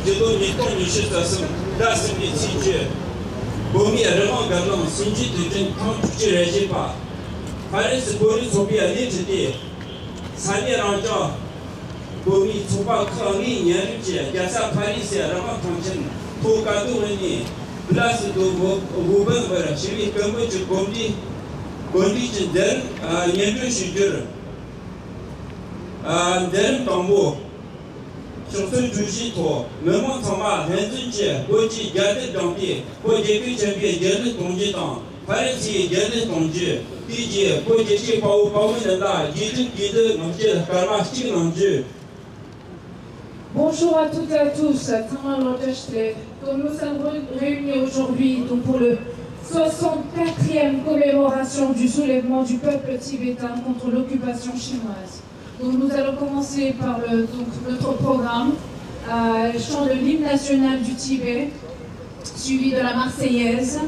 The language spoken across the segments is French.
제도 니동 니시다서 다스미 시제 보미 아르마 갈람 신지 되든 컴퓨터 레지바 파리스 보리 소비아 리트디 사니라자 보미 소바 커니 년지 야사 파리스 아르마 컴션 토가도니 플러스도 고번 버라 시미 컴퓨터 고미 condition 년도 시절 then tombo surtout juger toi même thomas henry boji garde danti boji que j'ai garde tomber dans parti garde tomber piji boji ci pau de là guide manger karma ci manger. Bonjour à toutes et à tous. Comme nous sommes réunis aujourd'hui donc pour le 64e commémoration du soulèvement du peuple tibétain contre l'occupation chinoise. Donc nous allons commencer par notre programme, chant de l'hymne national du Tibet, suivi de la Marseillaise,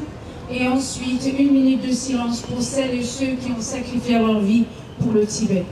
et ensuite 1 minute de silence pour celles et ceux qui ont sacrifié leur vie pour le Tibet.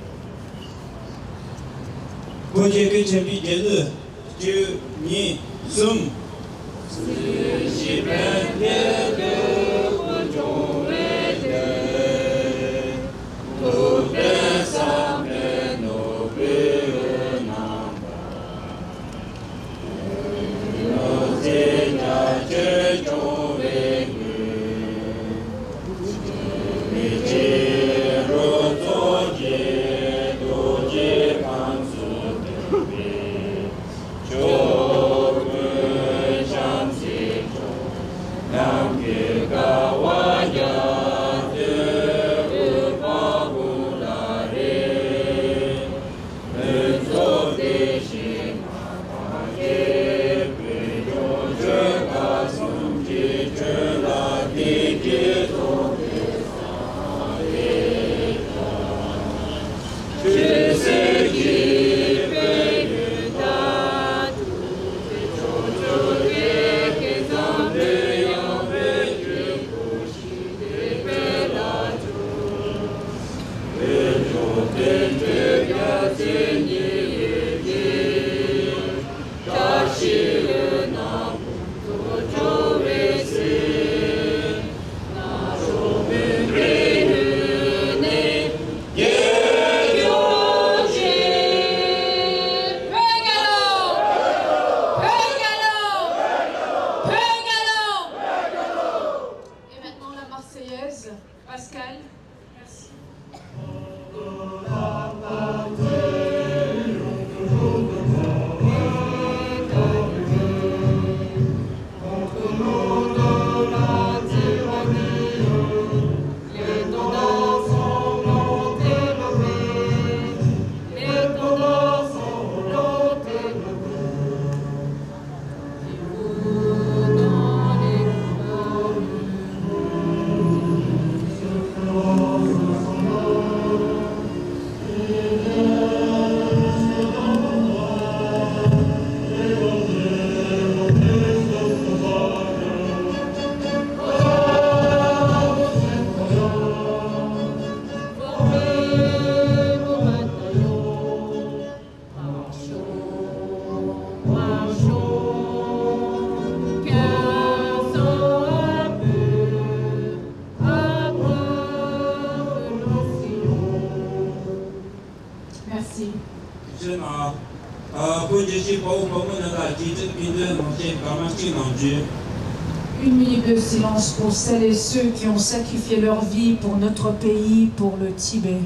Une minute de silence pour celles et ceux qui ont sacrifié leur vie pour notre pays, pour le Tibet.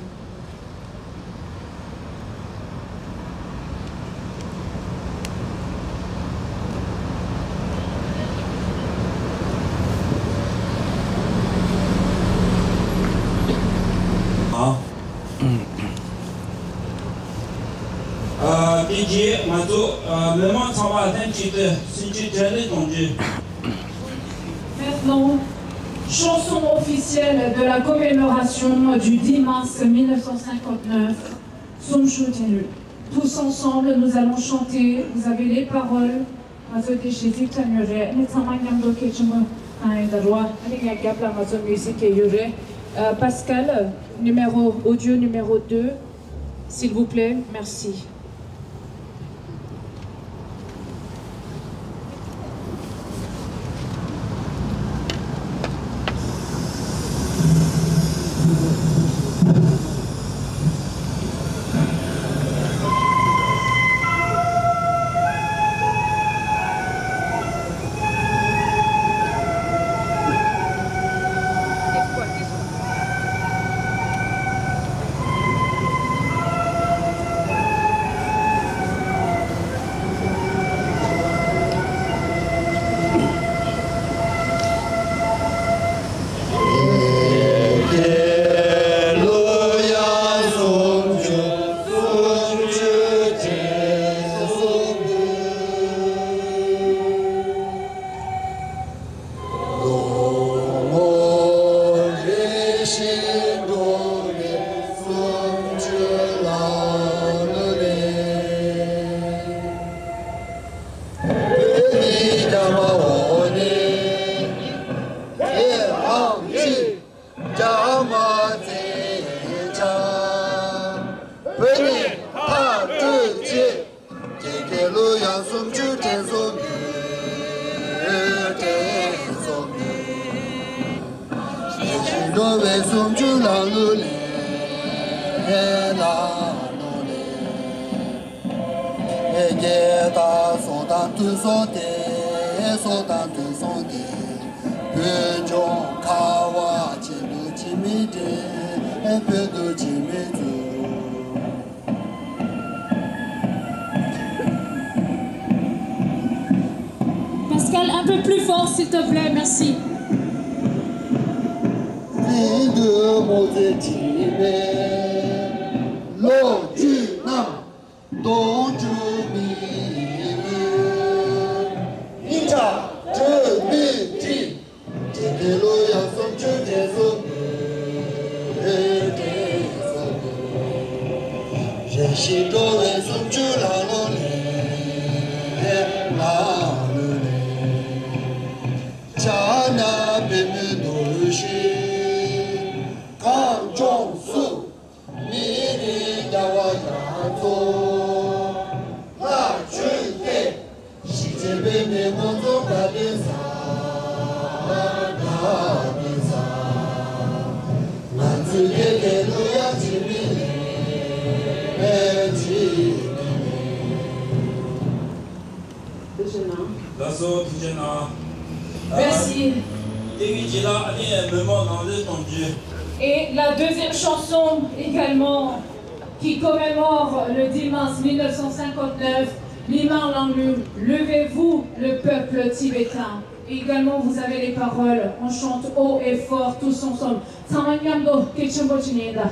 Maintenant, chanson officielle de la commémoration du 10 mars 1959, Sumshu Tenu. Tous ensemble, nous allons chanter, vous avez les paroles. Pascal, audio numéro 2, s'il vous plaît, merci. Pascal, un peu plus fort s'il te plaît, merci. Merci. Et la deuxième chanson également qui commémore le 10 mars 1959, Limang Langlu, levez-vous le peuple tibétain. Et également vous avez les paroles, on chante haut et fort tous ensemble. Samanyamdo Kichumbochinieda.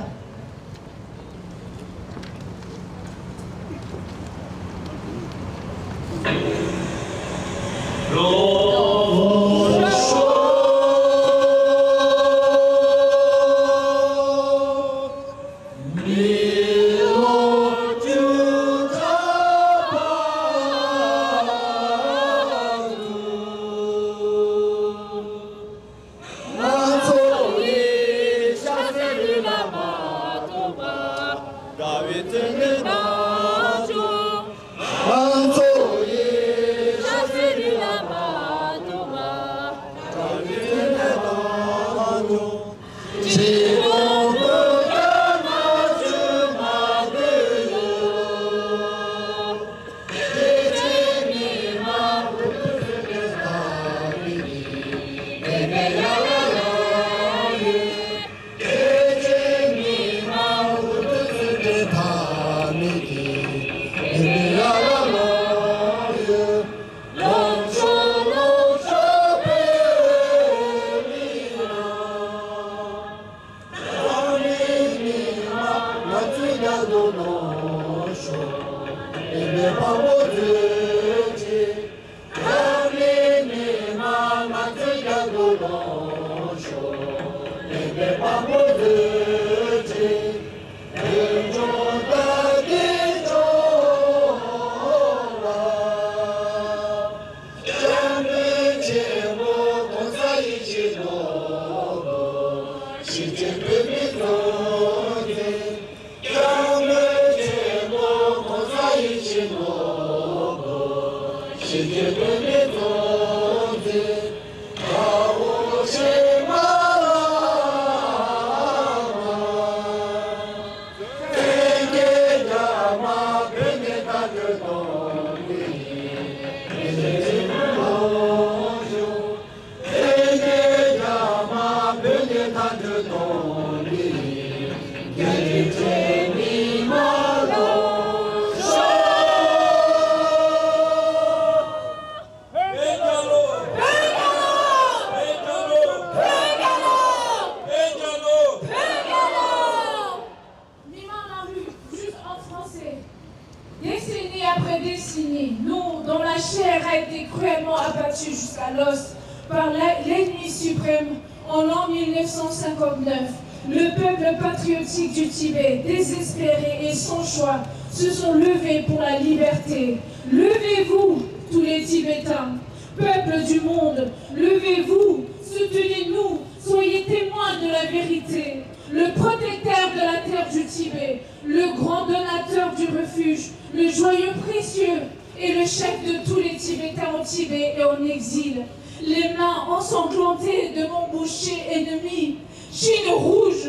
Se sont levés pour la liberté. Levez-vous, tous les Tibétains, peuple du monde, levez-vous, soutenez-nous, soyez témoins de la vérité. Le protecteur de la terre du Tibet, le grand donateur du refuge, le joyau précieux et le chef de tous les Tibétains au Tibet et en exil, les mains ensanglantées de mon boucher ennemi, Chine rouge,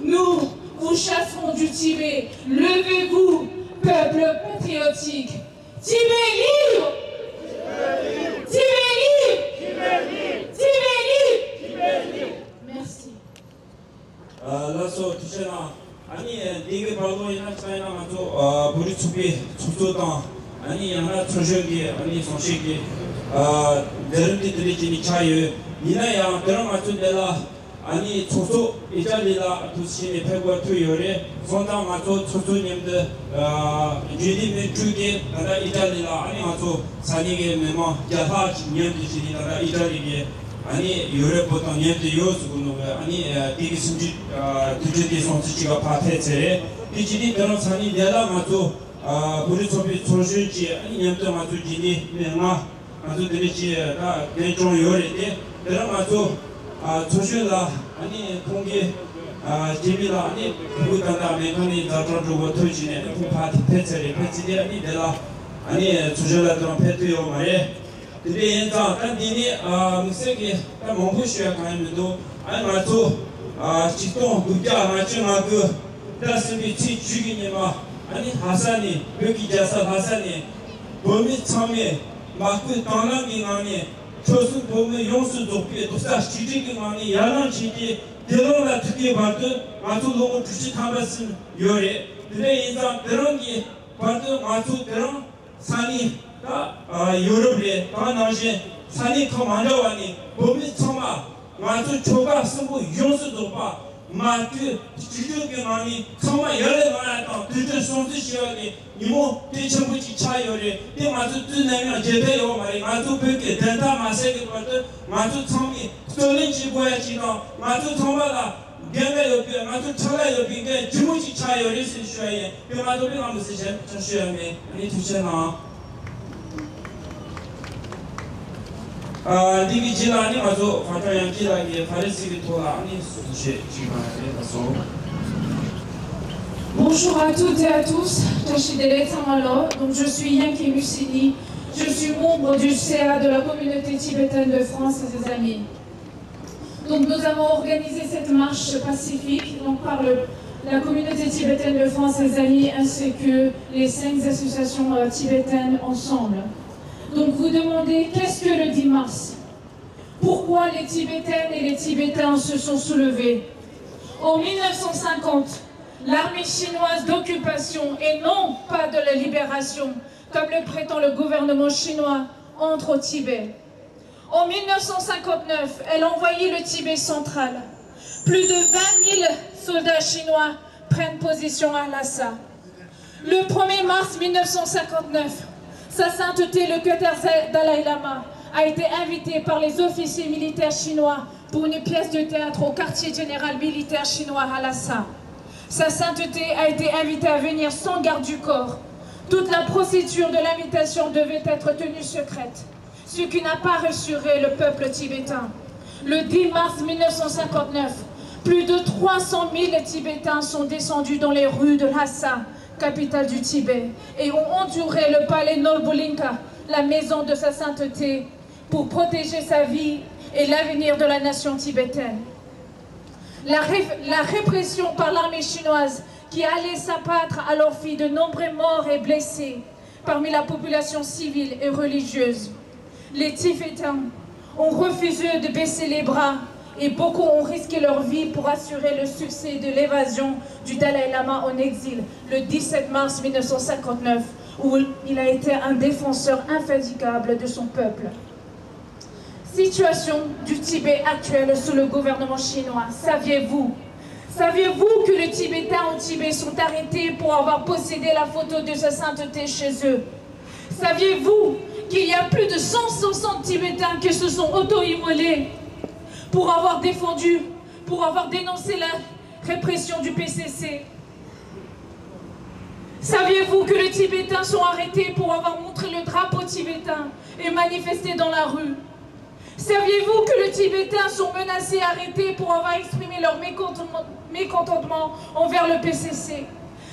nous vous chasserons du Tibet. Levez-vous, peuple patriotique. Tibet libre! Tibet libre! Tibet libre! Merci. 라서 주제나 아니 네게 바로 이나 차이나 맞죠 우리 축비 축소당 아니 양나 천적이 아니 성식이 내름들이 지니 차유 이나야 그런 맞죠 내가 아니 초소 이자리라 두시니 패고 투요래 손당 맞죠 초소님들 주님의 주게 나라 이자리라 아니 맞죠 산이게 메모 야하 님들이 나라 이자리게 아니 유럽부터 년도 요수군노가 아니 디기 숨지 두지디 손치가 파테체 디지디 그런 산이 내가 맞죠 우리 소비 소실지 아니 년도 맞죠 지니 내가 맞죠 드리지가 대중 요래데 그런 맞죠 조실라 아니 공기 집이라 아니 그거다 메카니 자주고 터지네 그 파테체 패지디 아니 내가 아니 조실라 그런 패트요 말에 근데 인자 단디니 무색이 몽부시야 가면도 아니 맞죠 직동 국가 맞지마 그 다스비 지주기니마 아니 하산이 여기 자사 하산이 범위 참에 막고 당랑이 아니 초수 범위 용수 좁게 도사 지지기 아니 야랑 지지 대로라 특히 봐도 맞죠 너무 주시 담았음 요래 근데 인자 그런 게 봐도 맞죠 그런 산이 유럽에 나시 산이 더 많아와니 몸이 처마 마주 초가 쓰고 용수도 봐 마주 지적이 많이 처마 열에 많았던 그들 손수 시간이 이모 대청부지 차요래 내 마주 뜨내면 제대로 말이 마주 뵙게 된다 마세게 받을 마주 처음이 쏠린지 보야지너 마주 처마다 내가 옆에 마주 차가 옆에 게 주무지 차요래 쓰셔야 그 마주 배가 무슨 셔야 아니 두셔나 디기 지나니 아주 파타양 기라기 파리시기 토라니 수시 지마에 가서 Bonjour à toutes et à tous, Tachidele Tamalo, donc je suis Yanki Mussini, je suis membre du CA de la communauté tibétaine de France et ses amis. Donc nous avons organisé cette marche pacifique donc par la communauté tibétaine de France et ses amis ainsi que les 5 associations tibétaines ensemble. Donc vous demandez qu'est-ce que le 10 mars? Pourquoi les Tibétaines et les Tibétains se sont soulevés? En 1950, l'armée chinoise d'occupation et non pas de la libération, comme le prétend le gouvernement chinois, entre au Tibet. En 1959, elle a envahi le Tibet central. Plus de 20 000 soldats chinois prennent position à Lhasa. Le 1er mars 1959, Sa Sainteté le Khyentse Dalai Lama a été invité par les officiers militaires chinois pour une pièce de théâtre au quartier général militaire chinois à Lhasa. Sa Sainteté a été invité à venir sans garde du corps. Toute la procédure de l'invitation devait être tenue secrète, ce qui n'a pas rassuré le peuple tibétain. Le 10 mars 1959, plus de 300 000 Tibétains sont descendus dans les rues de Lhasa, capitale du Tibet, et ont entouré le palais Norbulinka, la maison de Sa Sainteté, pour protéger sa vie et l'avenir de la nation tibétaine. La répression par l'armée chinoise qui allait s'abattre alors fit de nombreux morts et blessés parmi la population civile et religieuse. Les Tibétains ont refusé de baisser les bras et beaucoup ont risqué leur vie pour assurer le succès de l'évasion du Dalai Lama en exil le 17 mars 1959, où il a été un défenseur infatigable de son peuple. Situation du Tibet actuelle sous le gouvernement chinois. Saviez-vous que les Tibétains au Tibet sont arrêtés pour avoir possédé la photo de Sa Sainteté chez eux? Saviez-vous qu'il y a plus de 160 Tibétains qui se sont auto-immolés pour avoir dénoncé la répression du PCC? Saviez-vous que les Tibétains sont arrêtés pour avoir montré le drapeau tibétain et manifesté dans la rue? Saviez-vous que les Tibétains sont menacés et arrêtés pour avoir exprimé leur mécontentement envers le PCC?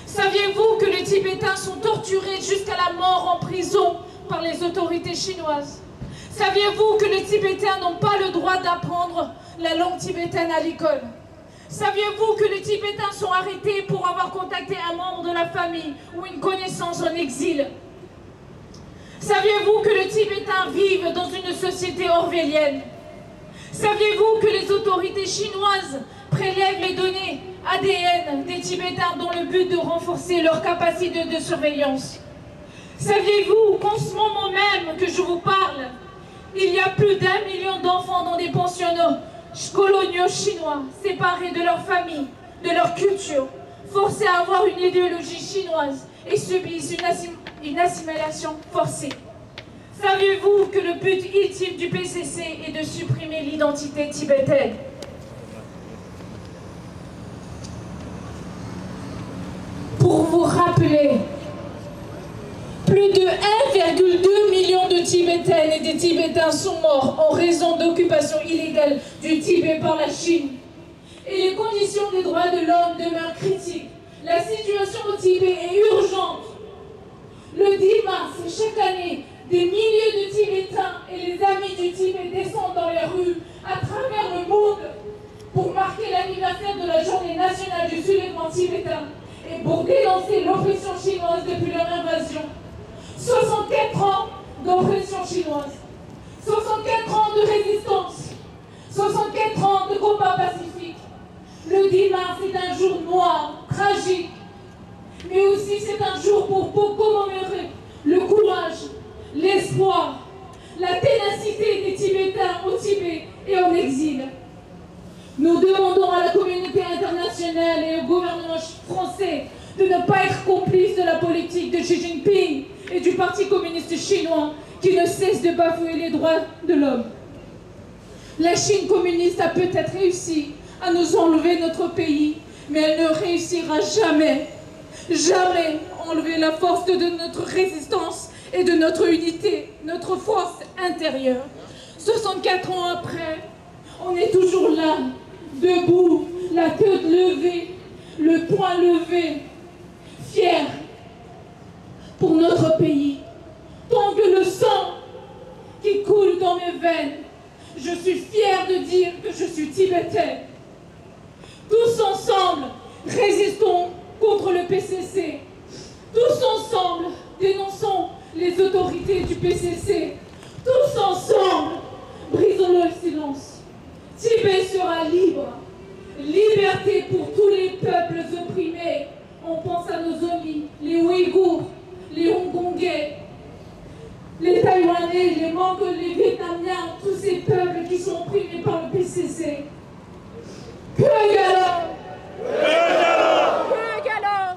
Saviez-vous que les Tibétains sont torturés jusqu'à la mort en prison par les autorités chinoises? Saviez-vous que les Tibétains n'ont pas le droit d'apprendre la langue tibétaine à l'école? Saviez-vous que les Tibétains sont arrêtés pour avoir contacté un membre de la famille ou une connaissance en exil? Saviez-vous que les Tibétains vivent dans une société orwellienne? Saviez-vous que les autorités chinoises prélèvent les données ADN des Tibétains dans le but de renforcer leur capacité de surveillance? Saviez-vous qu'en ce moment même que je vous parle, il y a plus d'1 million d'enfants dans des pensionnats coloniaux chinois, séparés de leur famille, de leur culture, forcés à avoir une idéologie chinoise et subissent une assimilation forcée? Saviez-vous que le but ultime du PCC est de supprimer l'identité tibétaine? Pour vous rappeler, plus de 1,2 million de Tibétaines et de Tibétains sont morts en raison d'occupation illégale du Tibet par la Chine. Et les conditions des droits de l'homme demeurent critiques. La situation au Tibet est urgente. Le 10 mars, chaque année, des milliers de Tibétains et les amis du Tibet descendent dans les rues à travers le monde pour marquer l'anniversaire de la journée nationale du soulèvement tibétain et pour dénoncer l'oppression chinoise depuis leur invasion. 64 ans d'oppression chinoise, 64 ans de résistance, 64 ans de combat pacifique. Le 10 mars est un jour noir, tragique, mais aussi c'est un jour pour commémorer le courage, l'espoir, la ténacité des Tibétains au Tibet et en exil. Nous demandons à la communauté internationale et au gouvernement français de ne pas être complices de la politique de Xi Jinping et du Parti communiste chinois qui ne cesse de bafouer les droits de l'homme. La Chine communiste a peut-être réussi à nous enlever notre pays, mais elle ne réussira jamais, jamais enlever la force de notre résistance et de notre unité, notre force intérieure. 64 ans après, on est toujours là, debout, la tête levée, le poing levé, fiers pour notre pays. Tant que le sang qui coule dans mes veines, je suis fière de dire que je suis tibétaine. Tous ensemble, résistons contre le PCC. Tous ensemble, dénonçons les autorités du PCC. Tous ensemble, brisons le silence. Tibet sera libre. Liberté pour tous les peuples opprimés. On pense à nos amis, les Ouïghours, les Hongkongais, les Taïwanais, les Mongols, les Vietnamiens, tous ces peuples qui sont opprimés par le PCC. Que galop! Que galop! Que galop!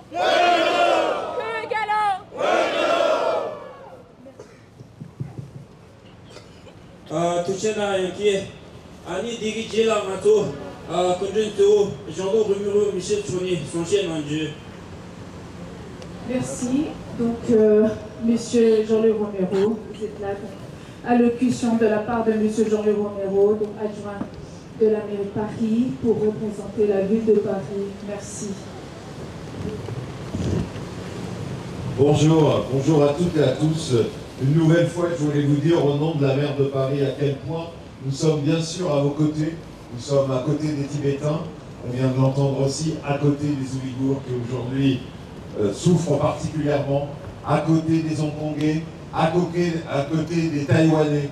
Que galop! Tuchena Yanki, Annie Digijela Mato, Kondento, Jean-Claude Rumuro, Michel Tournier, son chien en Dieu. Merci. Donc, Monsieur Jean-Luc Romero, vous êtes là, allocution de la part de Monsieur Jean-Luc Romero, donc adjoint de la mairie de Paris, pour représenter la ville de Paris. Merci. Bonjour, bonjour à toutes et à tous. Une nouvelle fois, je voulais vous dire au nom de la maire de Paris à quel point nous sommes bien sûr à vos côtés. Nous sommes à côté des Tibétains. On vient de l'entendre aussi à côté des Ouïghours qui aujourd'hui souffrent particulièrement, à côté des Hongkongais, à côté des Taïwanais.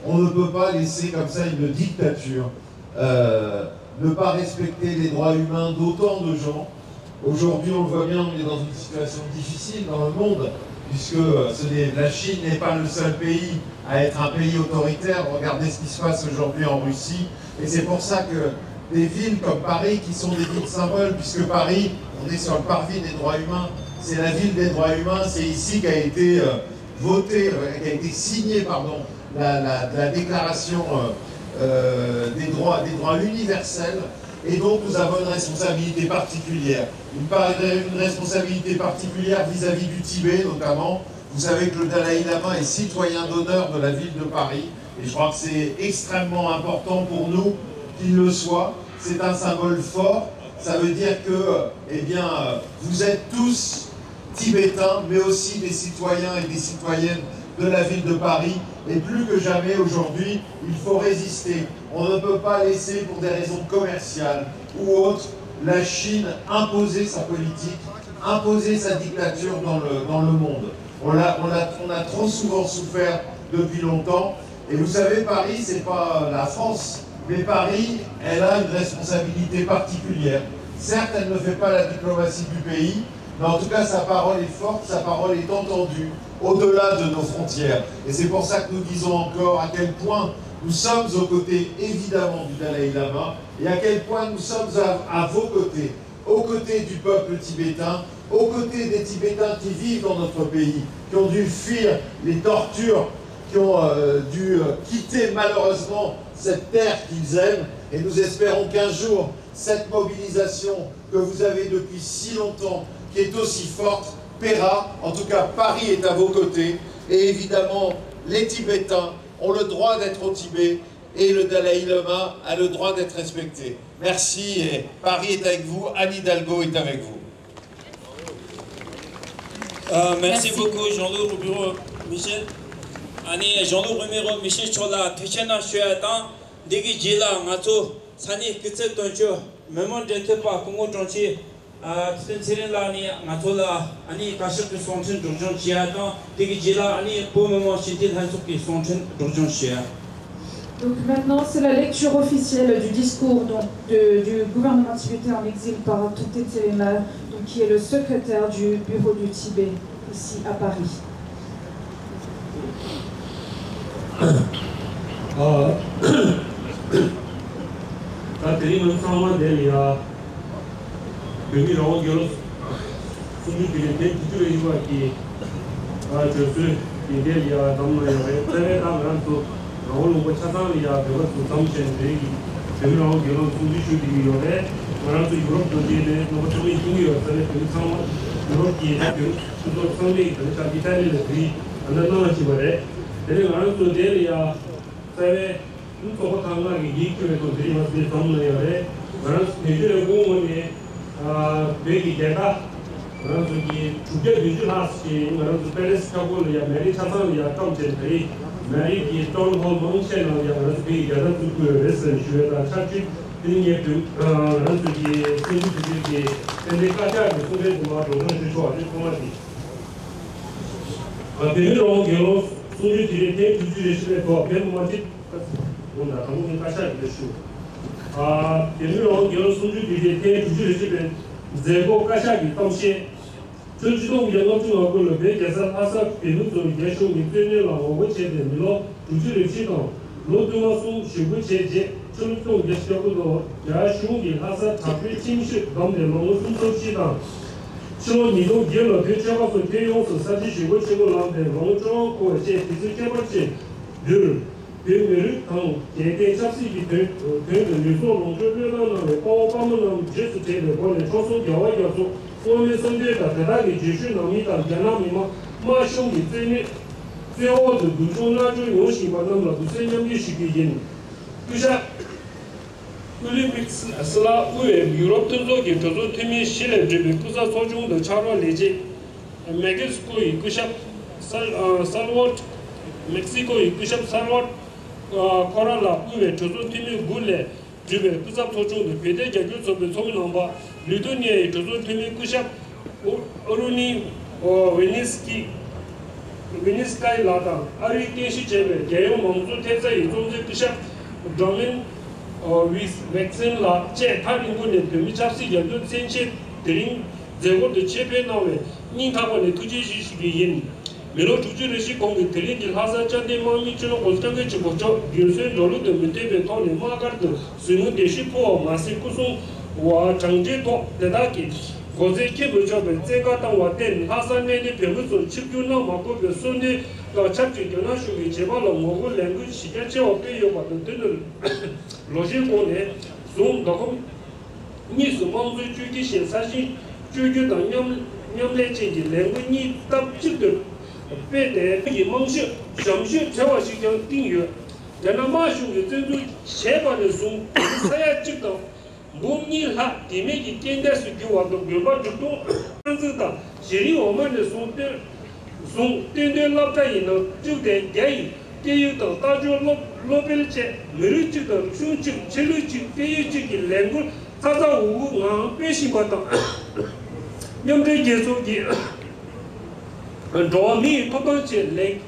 On ne peut pas laisser comme ça une dictature, ne pas respecter les droits humains d'autant de gens. Aujourd'hui, on le voit bien, on est dans une situation difficile dans le monde, puisque la Chine n'est pas le seul pays à être un pays autoritaire. Regardez ce qui se passe aujourd'hui en Russie. Et c'est pour ça que des villes comme Paris, qui sont des villes symboles, puisque Paris, on est sur le parvis des droits humains, c'est la ville des droits humains, c'est ici qu'a été signée la déclaration des droits universels. Et donc nous avons une responsabilité particulière, une responsabilité particulière vis-à-vis du Tibet notamment. Vous savez que le Dalai Lama est citoyen d'honneur de la ville de Paris, et je crois que c'est extrêmement important pour nous qu'il le soit. C'est un symbole fort, ça veut dire que vous êtes tous Tibétains, mais aussi des citoyens et des citoyennes de la ville de Paris. Et plus que jamais aujourd'hui, il faut résister. On ne peut pas laisser, pour des raisons commerciales ou autres, la Chine imposer sa politique, imposer sa dictature dans le monde. On a trop souvent souffert depuis longtemps. Et vous savez, Paris, c'est pas la France, mais Paris, elle a une responsabilité particulière. Certes, elle ne fait pas la diplomatie du pays, mais en tout cas, sa parole est forte, sa parole est entendue au-delà de nos frontières. Et c'est pour ça que nous disons encore à quel point nous sommes aux côtés, évidemment, du Dalai Lama, et à quel point nous sommes à vos côtés, aux côtés du peuple tibétain, aux côtés des Tibétains qui vivent dans notre pays, qui ont dû fuir les tortures, qui ont dû quitter malheureusement cette terre qu'ils aiment. Et nous espérons qu'un jour, cette mobilisation que vous avez depuis si longtemps, qui est aussi forte, paiera. En tout cas, Paris est à vos côtés. Et évidemment, les Tibétains ont le droit d'être au Tibet et le Dalai Lama a le droit d'être respecté. Merci et Paris est avec vous, Anne Hidalgo est avec vous. Merci beaucoup Jean-Loup Bureau Michel. 아니 Jean-Loup Romero Michel Chola Tichana Shuatan Digi Jila Mato Sani Kitse Toncho Memon de Tepa Kongo Tonchi Tsen Lani Matola Ani Kashuk Sonchen Dorjon Chiatan Digi Jila Ani Po Memon Chitil Hansuki Sonchen Dorjon Chia. Donc maintenant, c'est la lecture officielle du discours du gouvernement tibétain en exil par Thongten Tselema, qui est le secrétaire du bureau du Tibet, ici à Paris. 라올로 차상이야 그것도 담전들이 대우라고 결혼 중지슈들이 요래 말아도 유럽도 되네 너무 좀 중요했어요 그 상황 유럽이 대표 수도 상대이 그러니까 이탈리아들이 안 나와지 말에 내가 말아도 되리야 사회 누가 당하게 이익을 드리면서 담나요래 말아도 내주려 공원에 배기 대가 말아도 이 주제 비즈니스 말아도 패레스 카고야 메리 차상이야 담전들이 Mary qui est dans le monde entier, il y a un pays qui a un truc de reste, je vais la chercher, il y a un truc qui est des cas de trouver pour moi, donc je choisis, c'est comment dire. En premier lieu, on sont utilisés toujours les cheveux pour bien manger, on a comme un cachet de cheveux. En premier lieu, on sont utilisés toujours les cheveux, zéro cachet de tomber. 전주동 연합중하고 배계산 아삭 비누도 예쇼기 되네라고 외치는 밀로 주주를 지도 로드마송 시부체제 전주동 예쇼도 야쇼기 하사 답을 침식 넘내 너무 순서시다 신호니도 연로 대처가서 대용서 사지시고 치고라는데 너무 좋고 이제 비즈케버치 늘 배우를 당 개개 잡식이 되는 유소 농조변화는 꼬바문은 제스제를 보내 초소 겨와겨서 오늘 선대가 대단히 지슈노미다 견함이마 마숑이最后的读中那就有喜欢那么不是用的是个人，就是Olympics是啦，为유럽 등록이 도서 팀이 실내 준비 부사 소중도 차로 내지 멕시코 이크샵 살워트 멕시코 이크샵 살워트 코랄라 왜 도서 팀이 굴레 준비 부사 소중도 배대 개교 소비 소문한 바 리토니아의 도서 팀이 이크샵 오르니 Venice Lada, Arikenshi Chebe, Gayo Monzo Teza, Zonze Kushap, Domin, with Vexen La, Che, Taringun, the Michapsi, Yadu Senche, Dring, they were the Chepe Nave, Nintawa, the Tuji Yin. Melo Tuji Kong, the Terin, Haza Chade, Mamicho, Ostanga Chipocho, Gilsen, Dolu, the Mutebe, Tony, Magardo, Sunu de Shipo, Masikusu, or Changjeto, the Daki. Goze kebu jobe zega tang wa ten hasan ne de pemu so chikyu na ma ko be so ne ga chapji gna shu ge jeba lo mo go lengu shi ge che o pe yo ba de de logique ko ne so ga ko ni so mo zu ju ji shen sa ji ju ju da nyam le che ji lengu ni tab chi de pe de yi mong shi shang shi che wa shi jiang ding yue de na ma shu ge zhen zu che ba de so sa ya chi de Bumnilha, Timiki Kenda Sukiwa, the Gilbert Judo, Anzita, Shiri Oman, the Sunter, 송 땡데 랍다이노 주데 게이 게유도 따조 로벨체 메르치도 슈치 첼루치 게유치기 랭고 사자우고 나 빼시바다 염제 계속이 로미 토토치 랭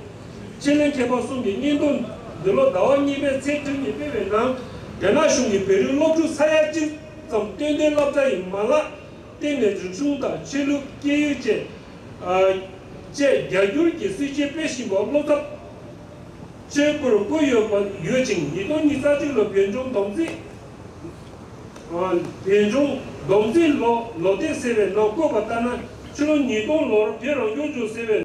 첼렌 개발수미 인돈 늘로 나와니베 세트니 베베나 야나슝이 베르 로주 사야지 좀 땡데 랍다이 말라 땡데 주중다 첼루 게유체 제 야율기 수제 빼시바 로타 제거로 고여번 유진 이돈 이사질로 변종 동지 변종 동지로 로데세베 놓고 봤다나 주로 이돈로 별로 요주 세베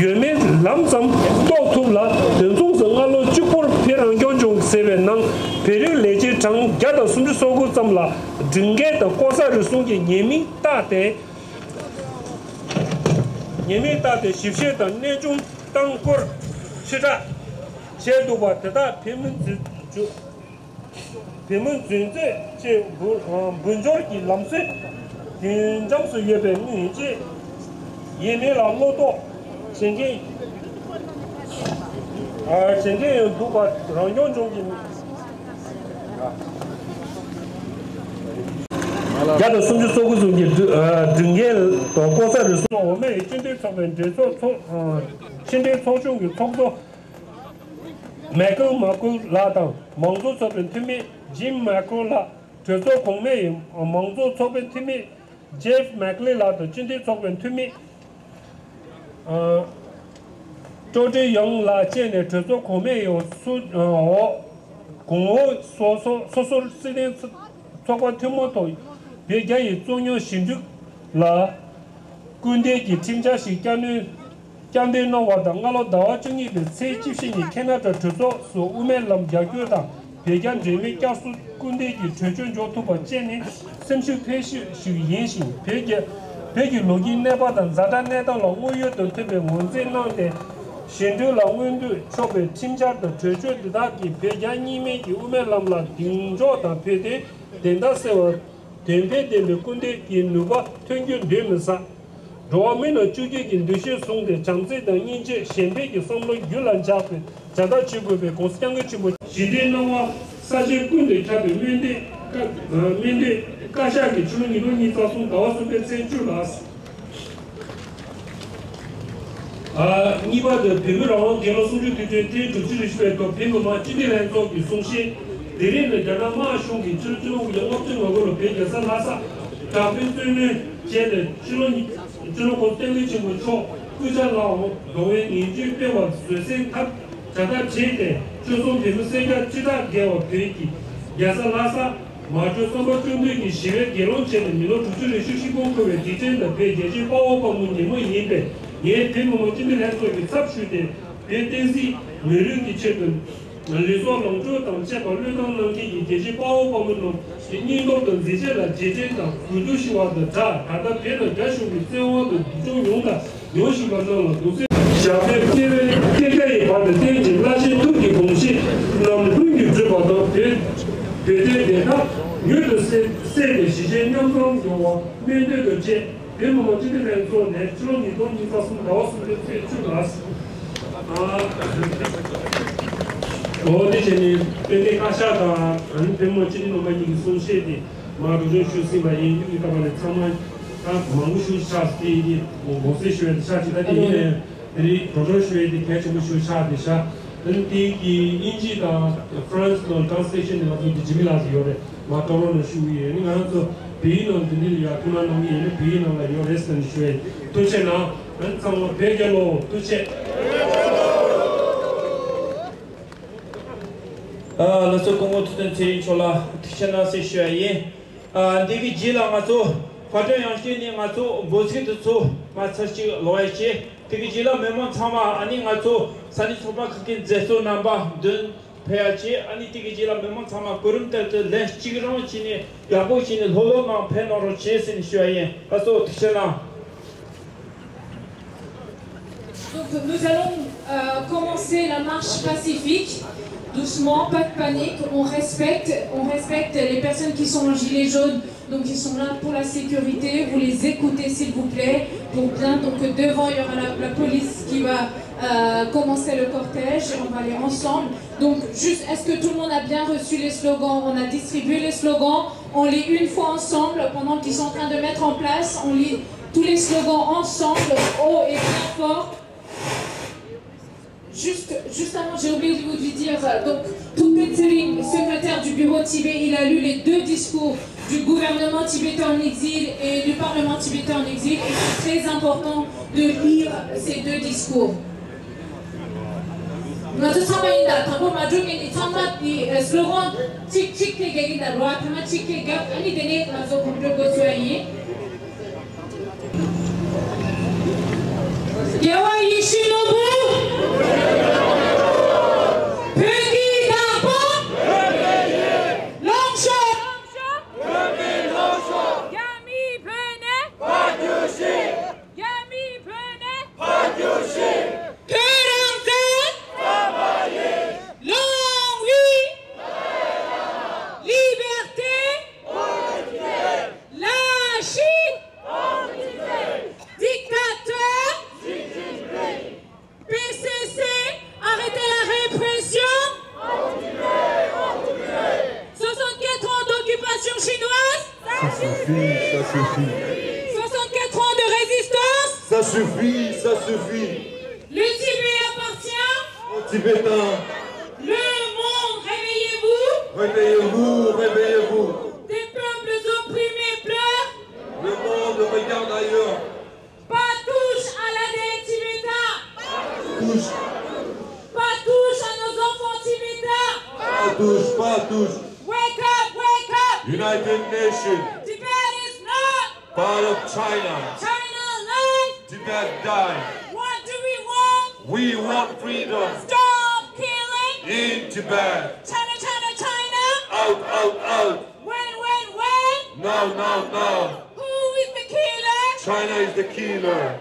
유메 람삼 도투라 전송성알로 주포 별로 요종 세베는 베르 레지 장 야다 숨주 소고 잠라 등게의 고사를 속에 예미 따대 예미다데 십시에다 내중 땅골 시자 제도바 대다 비문지 비문진제 제 문조기 람세 긴장수 예배 니지 예매라 로도 생계 생계 도바 랑용종기 야도 숨주 쏘고 중에 등에 또 고사를 쏘 오면 진대 처분 제소 진대 소중의 통도 매고 먹고 라다 몽조 처분 팀이 짐 매고라 제소 공매 몽조 처분 팀이 제프 매클라도 진대 처분 팀이 조지 영라 제네 제소 공매요 수 공호 소소 쓰는 저거 팀모도 배경이 중요 신주 라 군대기 팀자시 깐데 나와다 나로 나와 중이들 세 집신이 캐나다 저도 소 우멜람 야교다 배경 재미 가수 군대기 최전 조토바 제니 심시 패시 시연시 배경 로긴 내바다 자단 내다로 우유도 때문에 문제는데 신주라 운도 초배 팀자도 저주다기 배경님이 우멜람라 딩조다 배대 된다세워 덴베데 군대 인누바 튕겨 되면서 로마는 주기긴 도시 송대 장제다 인제 셴베기 송로 유란자페 자다 지구베 고스탕의 지구 시대노와 사실 군대 잡이 민데 가샤기 주는 이론이 자송 나와서베 센줄라스 니바데 베르랑 게로스주 되게 주지르시베도 베노마 지리란도 이송시 데리는 자나마 숑기 줄줄로 영업증으로 배겨서 나서 다빈들은 제대 주로 고텔리 친구 초 그자라고 노예 인지 배워 수생 탑 자다 제대 조선 대무세가 지다 개와 되기 야사 나사 마주 선거 준비기 시외 개론체는 민로 주주를 수시공급에 디젠다 배제지 보호법문님의 인데 예 대모모 진들해서 삽수대 배텐시 메르기 책은 리소 농조 당체 걸르던 런기 계시 보호법문로 인도도 제제라 제제다 구두시와도 다 가다 배는 대수비 세워도 중용다 요시가는 도세 자베 계계에 받은 대지 라시 두기 공시 너무 분규주고도 배대대다 유도 세계 시제 명성교와 면대도 제 배모모 진들해서 내 주로니 돈이 가서 나왔으면 좋겠어 어디제니 근데 가샤다 안 배모치는 놈이 손셰디 마루저 슈시바 인기 가만에 참만 망구슈 샤스티 모세슈에 샤지다디 이 프로젝트에 개체무 슈샤디샤 근데기 인지다 프랑스도 트랜스레이션 가지고 지밀라지요레 마토로는 슈위에 니가서 비는 드닐이야 그만놈이 비는 라 요레스는 슈에 도체나 안상 배경로 도체 laso kongo tuten teri chola tishana se shwaye devi jila ngaso phata yangshi ni ngaso boske tso ma chachi loiche devi jila memon thama ani ngaso sani soba khakin zeso namba dun phayachi ani devi jila memon thama kurum ta le chigro chini yabo chini lolo ma phenoro chesin shwaye laso tishana. Donc nous allons commencer la marche pacifique. Doucement, pas de panique, on respecte les personnes qui sont en gilet jaune, donc ils sont là pour la sécurité, vous les écoutez s'il vous plaît, pour bien, donc devant il y aura la police qui va commencer le cortège, on va aller ensemble. Donc juste, est-ce que tout le monde a bien reçu les slogans? On a distribué les slogans, on lit une fois ensemble, pendant qu'ils sont en train de mettre en place, on lit tous les slogans ensemble, haut et bien fort. Juste avant, j'ai oublié de vous dire, donc Toupet Tsering, secrétaire du bureau Tibet, il a lu les 2 discours du gouvernement tibétain en exil et du parlement tibétain en exil. Et c'est très important de lire ces 2 discours. Ça suffit. 64 ans de résistance. Ça suffit, ça suffit. Le Tibet appartient aux Tibétains. Le monde, réveillez-vous. Réveillez-vous, réveillez-vous. Des peuples opprimés pleurent. Le monde regarde ailleurs. Pas touche à l'ADN tibétain. Touche. Pas touche à nos enfants tibétains. Pas touche, pas touche. Wake up, wake up. United Nations. Tibet is not Part of China. China life. Tibet died. What do we want? We want freedom. Stop killing. In Tibet. China, China, China. Out, out, out. When? Now, now, now. Who is the killer? China is the killer.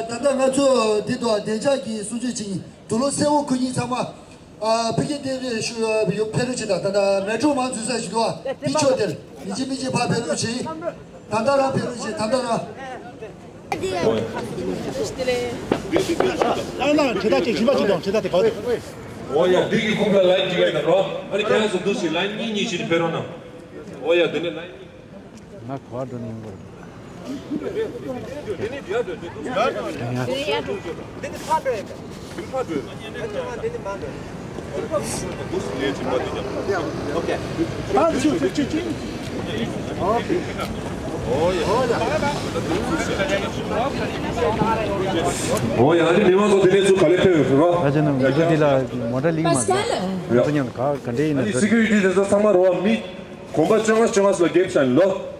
단단 가서 대도 대자기 수주지 도로 세워 그니 삼아北京电视有拍的起的，但每周忙主在许多必须的，一把拍的起，谈到了拍的起，谈到了。 나 제다테 기바지도 제다테 거기. 오야 되게 공부 라인 지가 있다고. 아니 계속 두시 라인 니시 베로나. 오야 되네 라인. 나 거하더니 거. 되네 비아도. 되네 파드. 파드. 되네 마드. 오케이. 아, 저. 오야 아니 미만도 되네 좀 갈래페요. 맞아는 이거들라 모델링 Pascal. 그냥 가 근데 아니 시큐리티에서 상마로 미 공간 정하서 갭산 로.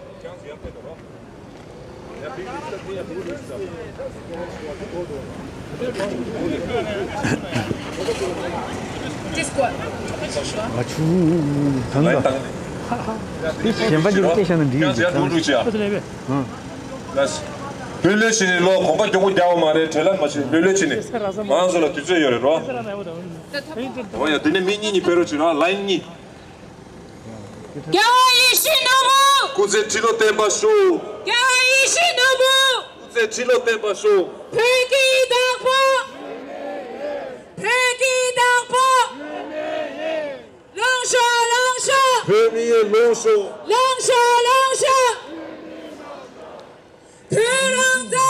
아주 당다. 셴바지 로케이션은 뒤에. 야 도루지야. 벨레신로 공간 정도 되고 말에 제일 맛이 벨레신이. 마한솔라 기재 열어로. 오야 되네 미니니 베로지나 라인니. Gaïchinobu. Kuze tilo temba show. Gaïchinobu. Kuze tilo temba show. Peki Darpo. Langsha. Premier Lonso. Langsha. Purangte.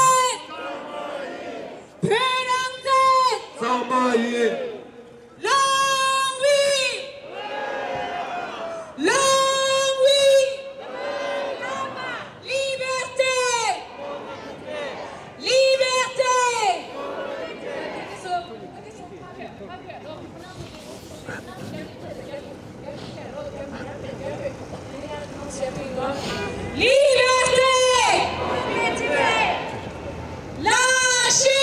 Samayi. Long vie. Liberté. Lâchez.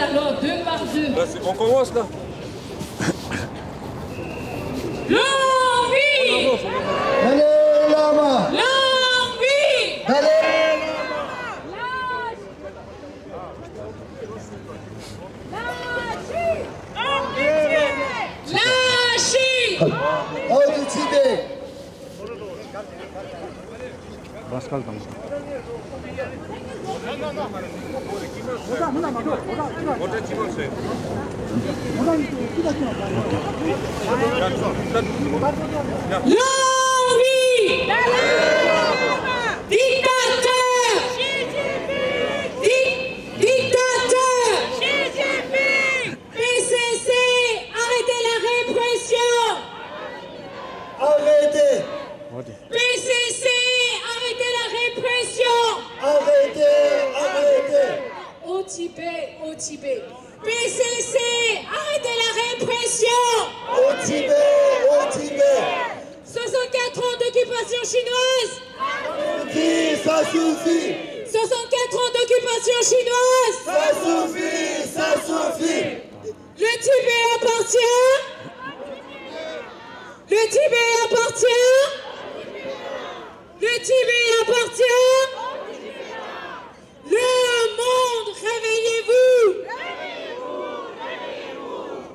Alors, 2 par 2. On commence là. Longue vie! Allez, Lama! Longue vie! Allez! Lâchez! Hors du Tibet! Pascal tam. Longue vie! Dictateur! Dictateur! PCC, arrêtez la répression! Arrêtez! PCC, arrêtez la répression! Arrêtez! Au Tibet. PCC, arrêtez la répression! Au Tibet! 64 ans d'occupation chinoise! Qui ça suffit! 64 ans d'occupation chinoise! Ça suffit! Le Tibet appartient! Le Tibet appartient! Le Tibet appartient! Le monde, réveillez-vous!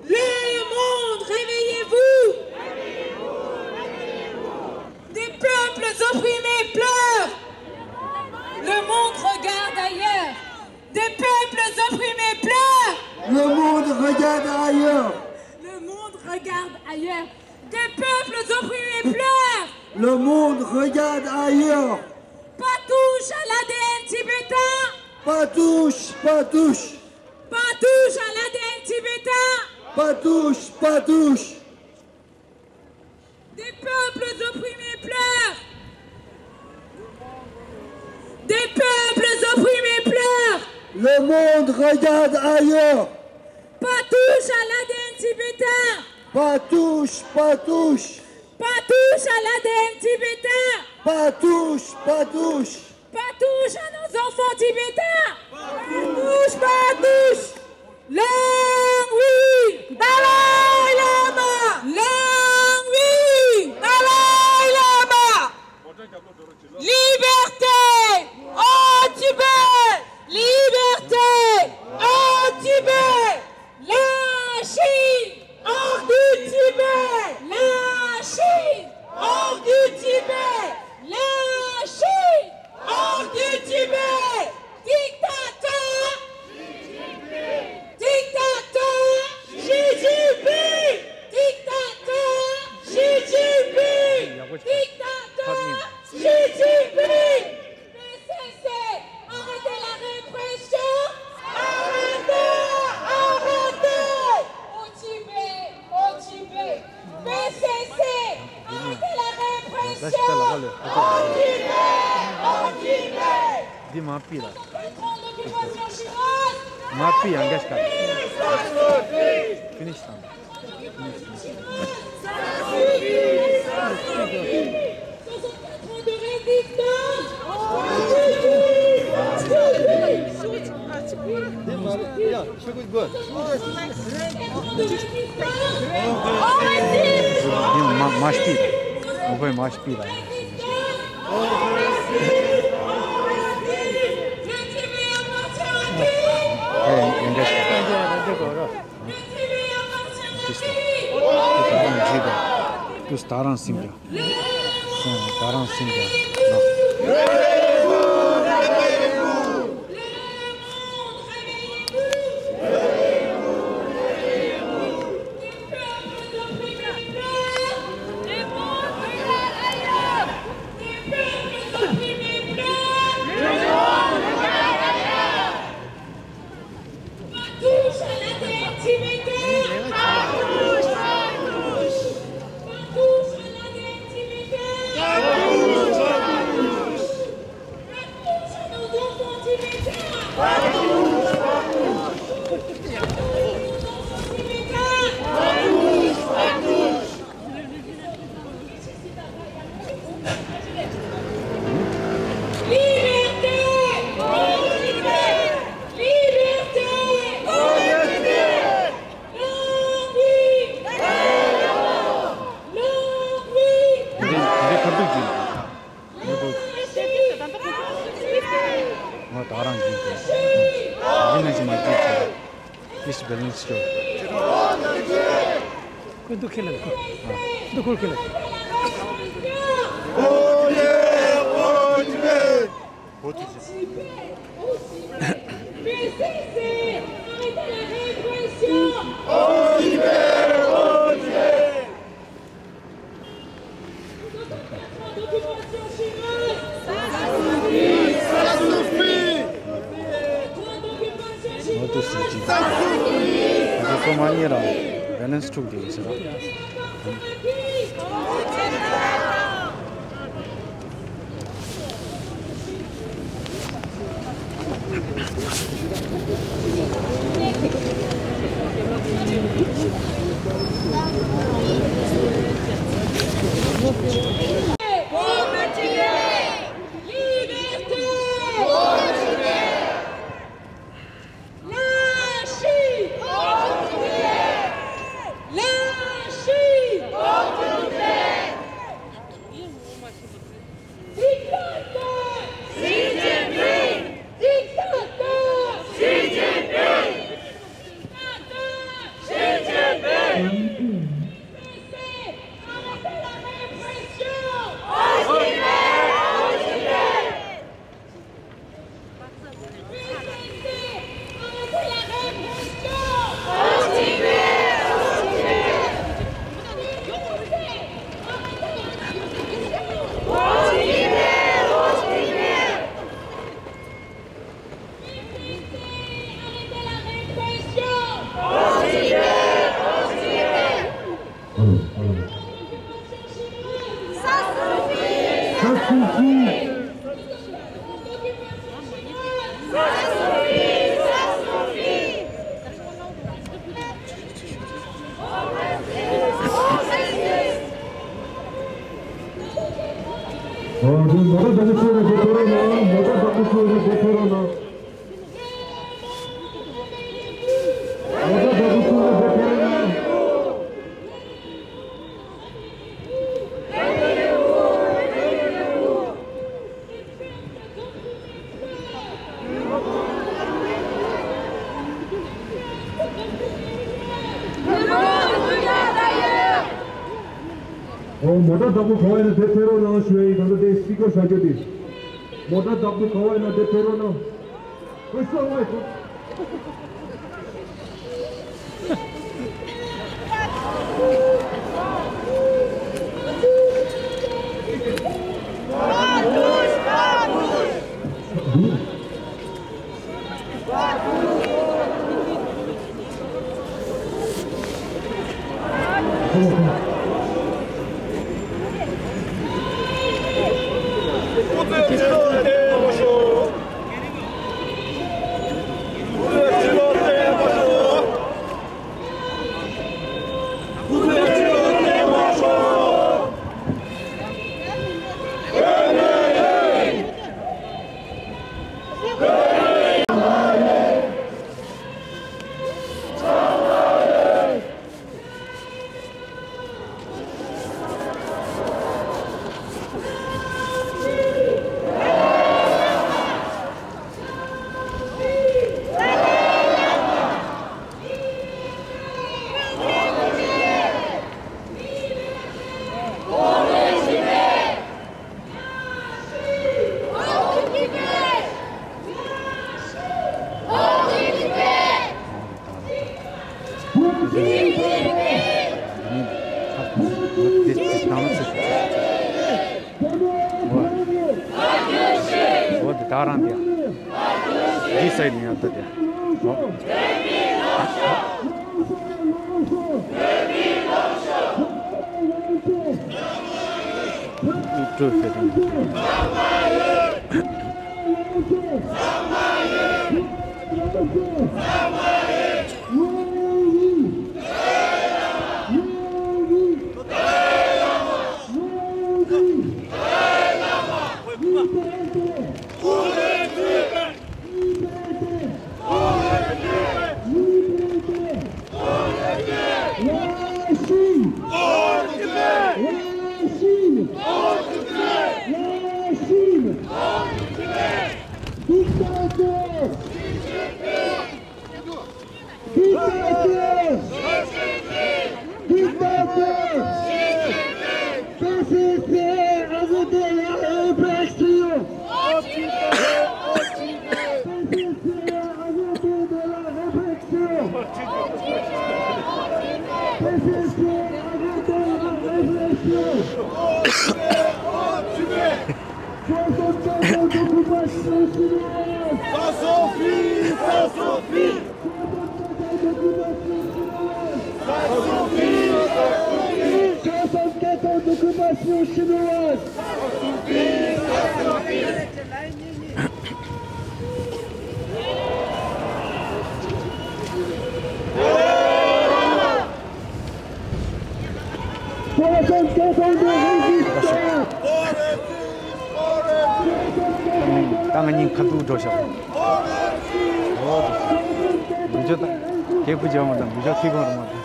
Le monde, réveillez-vous! Des peuples opprimés pleurent! Le monde regarde ailleurs! Des peuples opprimés pleurent! Le monde regarde ailleurs! Le monde regarde ailleurs! Des peuples opprimés pleurent! Le monde regarde ailleurs! Pas touche à l'ADN tibétain! Pas touche! Pas touche à l'ADN tibétain! Pas touche! Des peuples opprimés pleurent! Des peuples opprimés pleurent! Le monde regarde ailleurs! Pas touche à l'ADN tibétain! Pas touche! Pas touche à l'ADN tibétain! Pas touche! Pas touche à nos enfants tibétains! Pas touche! Longue vie! Dalai Lama! Longue vie! Dalai Lama! Liberté au Tibet! Liberté au Tibet! La Chine hors du Tibet! La Chine hors du Tibet! La Chine hors du Tibet! Dictateur! Xi Jinping! Dictateur! Xi Jinping! Dictateur! Xi Jinping! PCC, arrêtez la répression! Arrêtez! Au Tibet! PCC, arrêtez la répression! Au Tibet! Di mapi lah. 64 ans d'occupation chinoise! Mapi engage kan. Finish tam. 64 ans de résistance! Di march pi. Movoi march pi lah. Engage kan. Tu staran simja. Staran simja. 지나지 말지. This balance show. 또 खेला 또 골 खेला. Romania'da balance çok değil sıra. Motor double cover and a Detero now, showing on the day speaker surgery. Motor double cover and a Detero now. What's the way? D'occupation chinoise. 당연히 가도 조셔. 무조다. 개부지하면 무조 기본으로.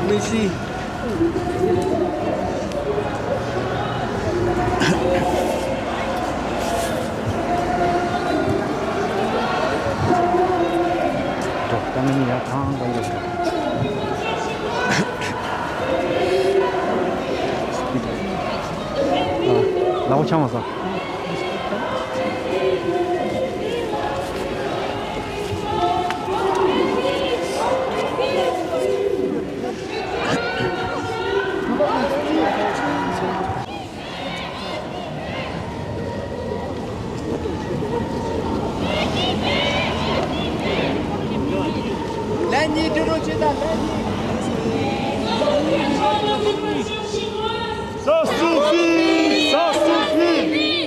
Messi. 당연히 당한 걸로. 나고 참아서. Lani de Rojeda, Ça suffit! Ça suffit!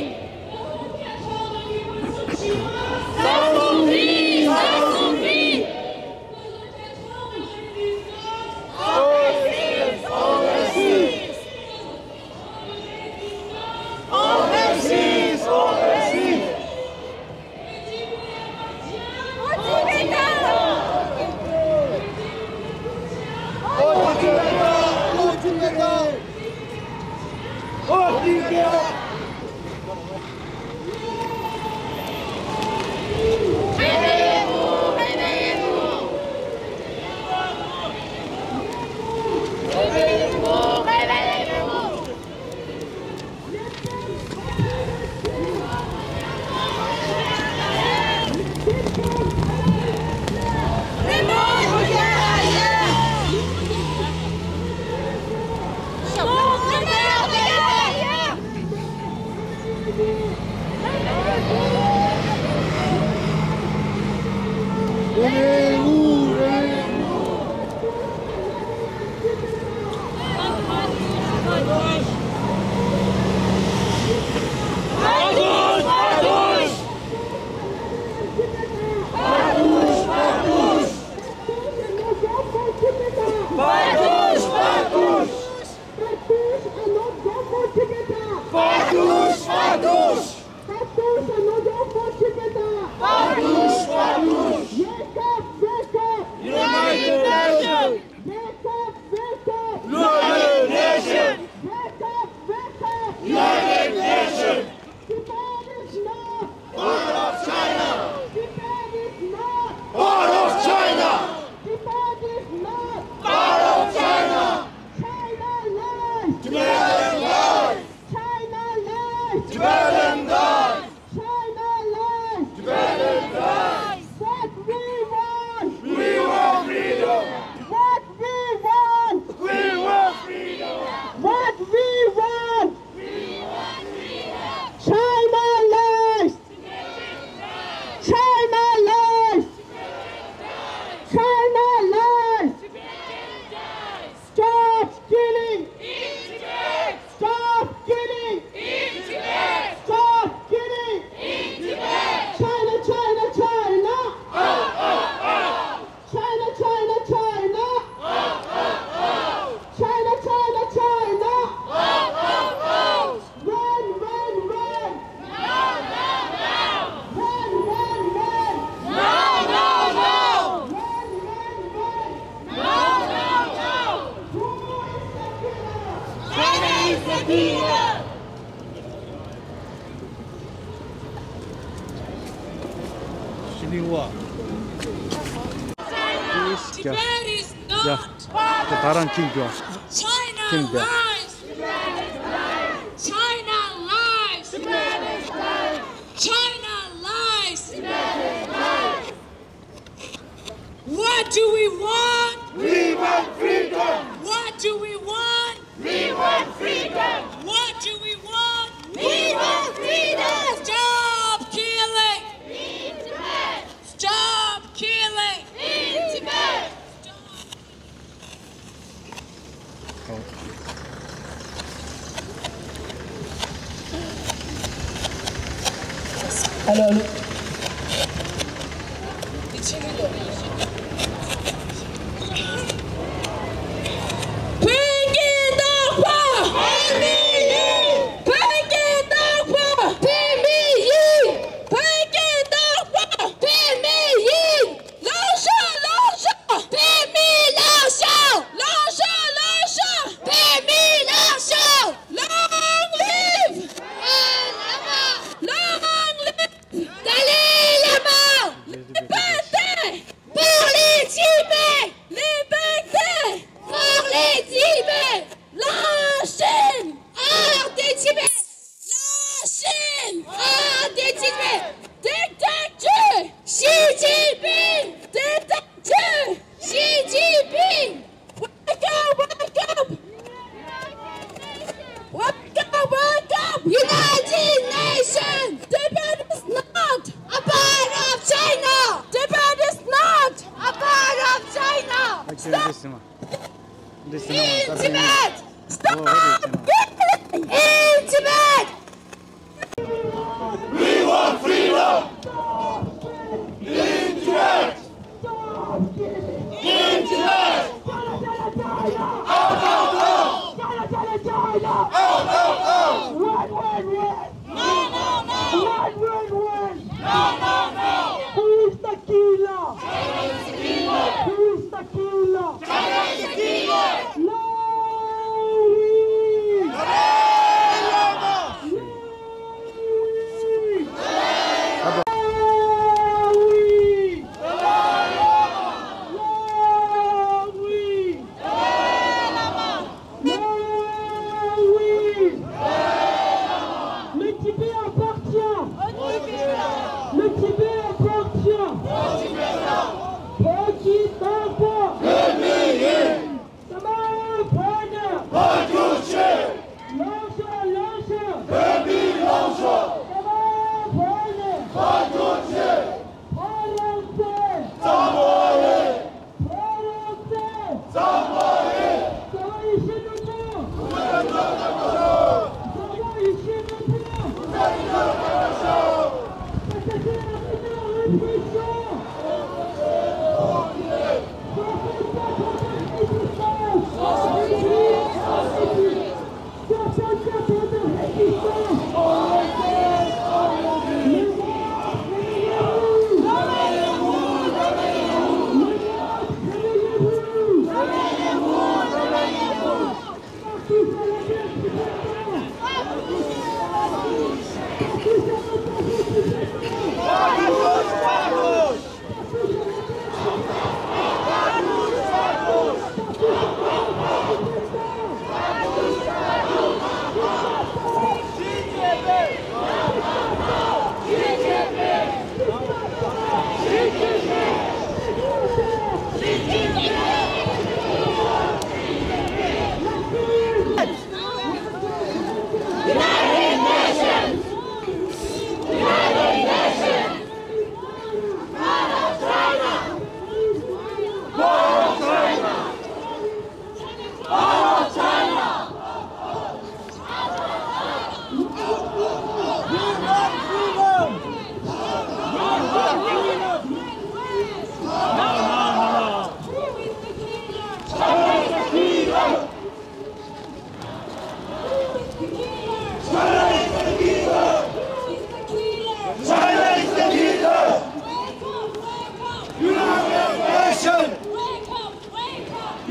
Tibet is not China lies. China lies. China lies. What do we want? We want freedom. What do we want? We want freedom. What do we want? We want freedom. Stop killing. In Tibet. Stop killing. In Tibet. Alors,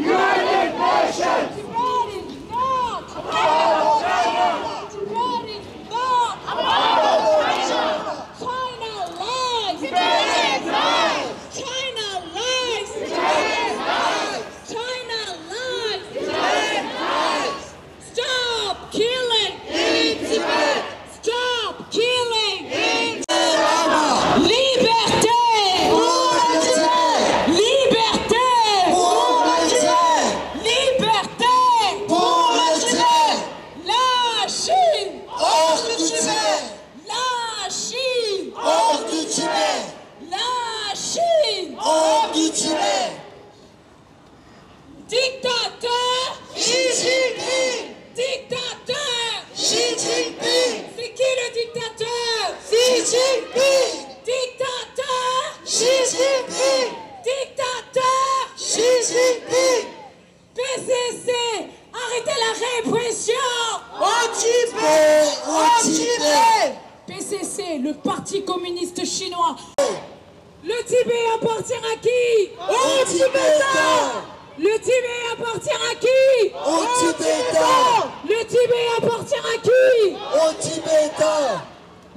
United Nations! répression au Tibet. PCC, le Parti communiste chinois. Le Tibet appartient à qui? Aux Tibétains. Le Tibet appartient à qui? Aux Tibétains. Le Tibet appartient à qui? Aux Tibétains.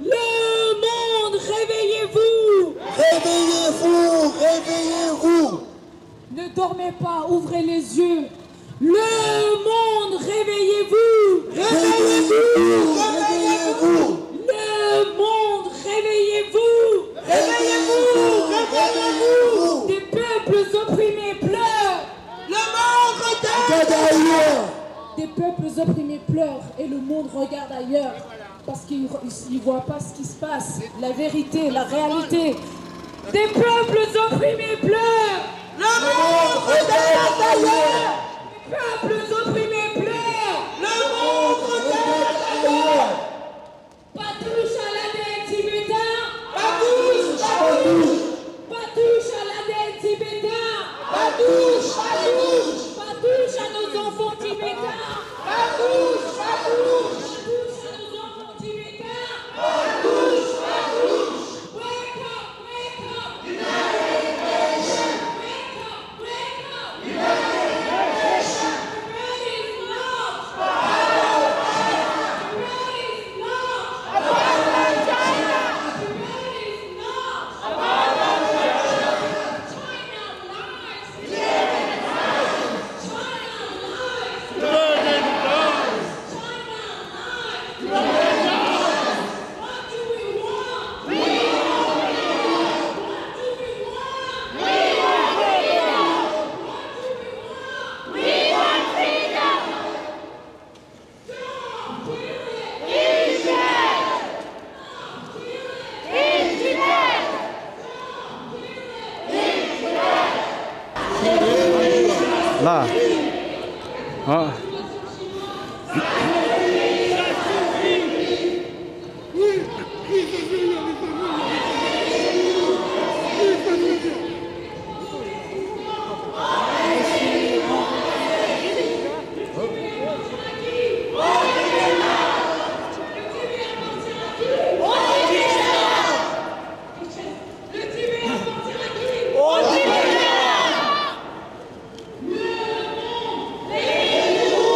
Le monde, réveillez-vous! Réveillez-vous, réveillez-vous. Ne dormez pas, ouvrez les yeux. Le monde, réveillez-vous! Réveillez-vous, réveillez-vous. Le monde, réveillez-vous! Réveillez-vous, réveillez-vous. Des peuples opprimés pleurent! Le monde regarde ailleurs. Des peuples opprimés pleurent et le monde regarde ailleurs parce qu'ils ne voient pas ce qui se passe, la vérité, la réalité. Des peuples opprimés pleurent! Le monde regarde ailleurs. Des peuples opprimés pleurent! Le monde regarde ailleurs. Pas touche à l'ADN tibétain! Pas touche, pas touche. Pas touche à l'ADN tibétain! Pas touche, pas touche. Pas touche à nos enfants tibétains! Pas touche, pas touche. Pas touche à nos enfants tibétains! Pas touche, pas touche. Wake up! Wake up! United Nations. Wake up! Wake up! United Nations. Tibet is lost! Tibet is lost! Abandon China. Tibet is lost! Abandon China. China lies! Tibet lies. China lies! Tibet lies. China lies! Tibet lies. What do we want? We want freedom. What do we want? We want freedom. What do we want? We want freedom. Don't kill it! In Tibet. In Tibet. In Tibet. Là. Ah. Le Tibet appartient à qui? Au Tibet. Le monde, réveillez-vous!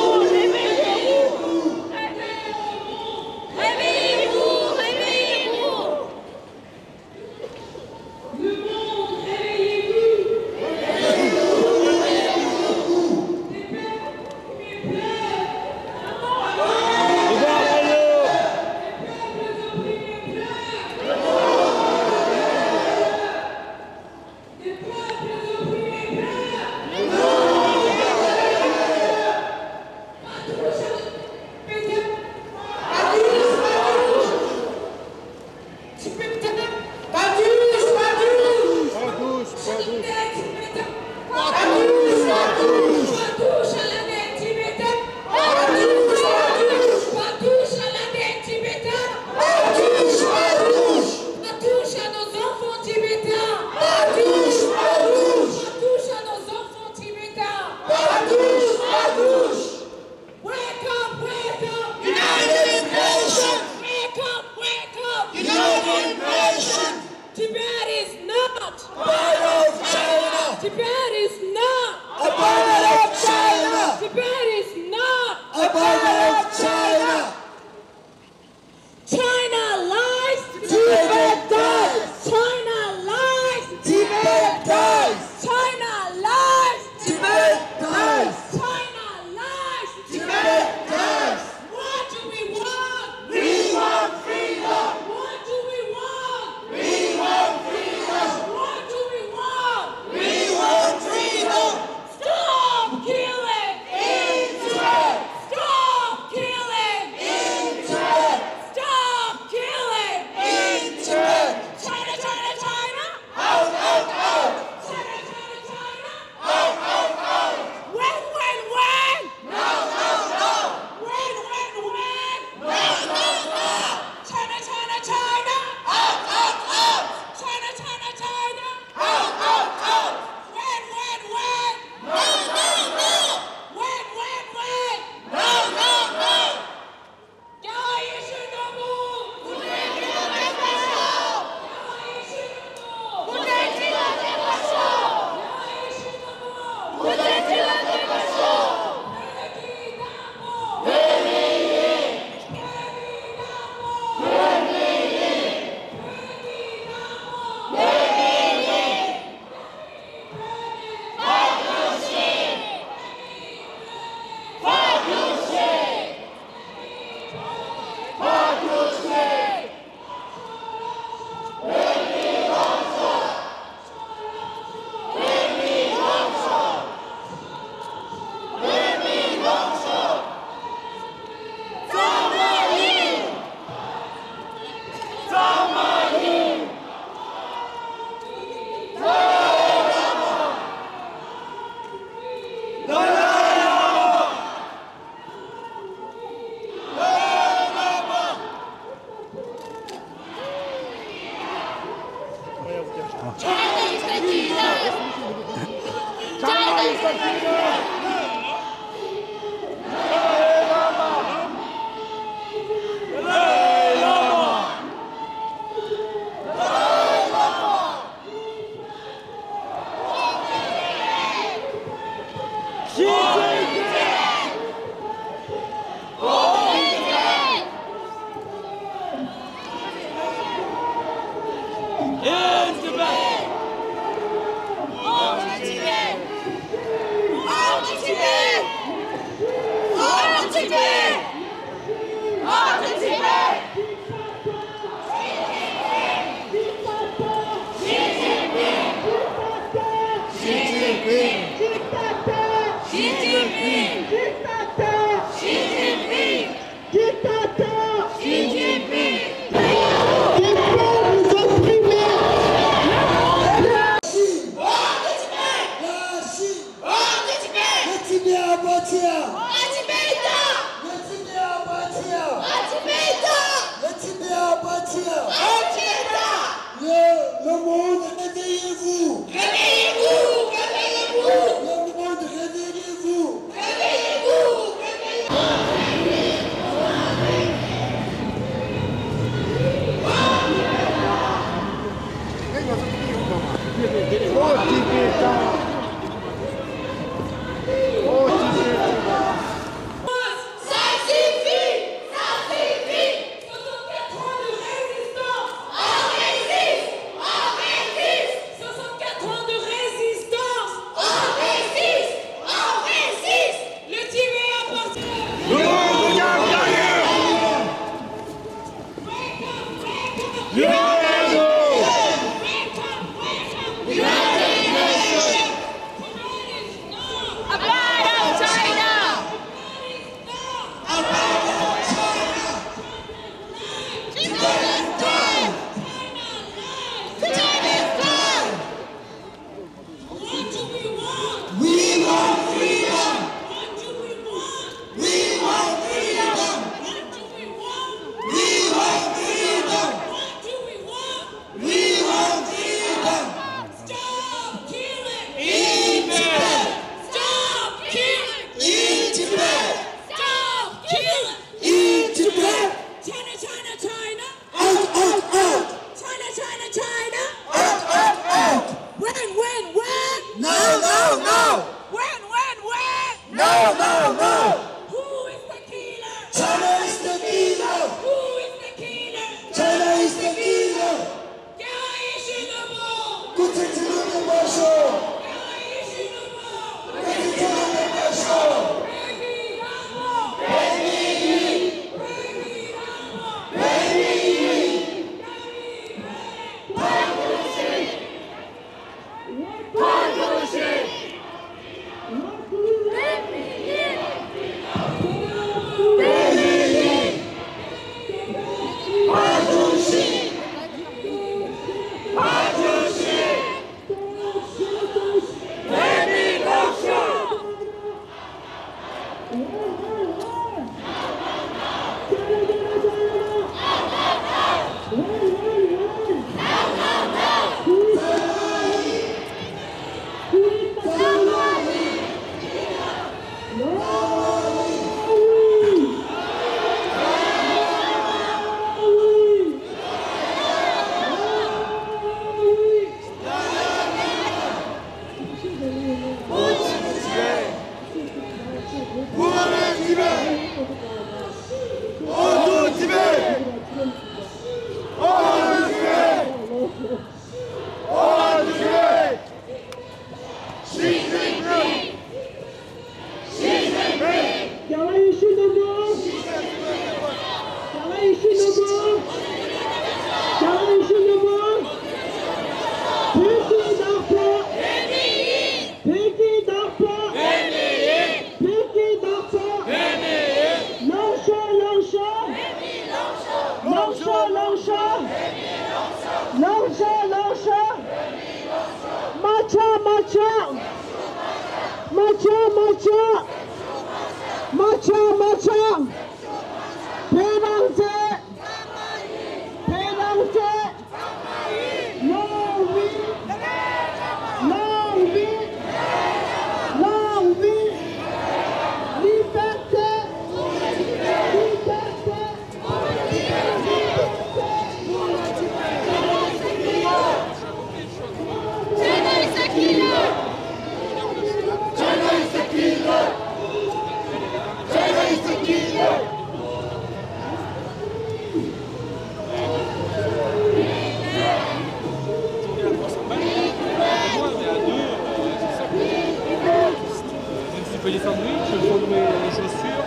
fais les sandwichs, je fais mes chaussures.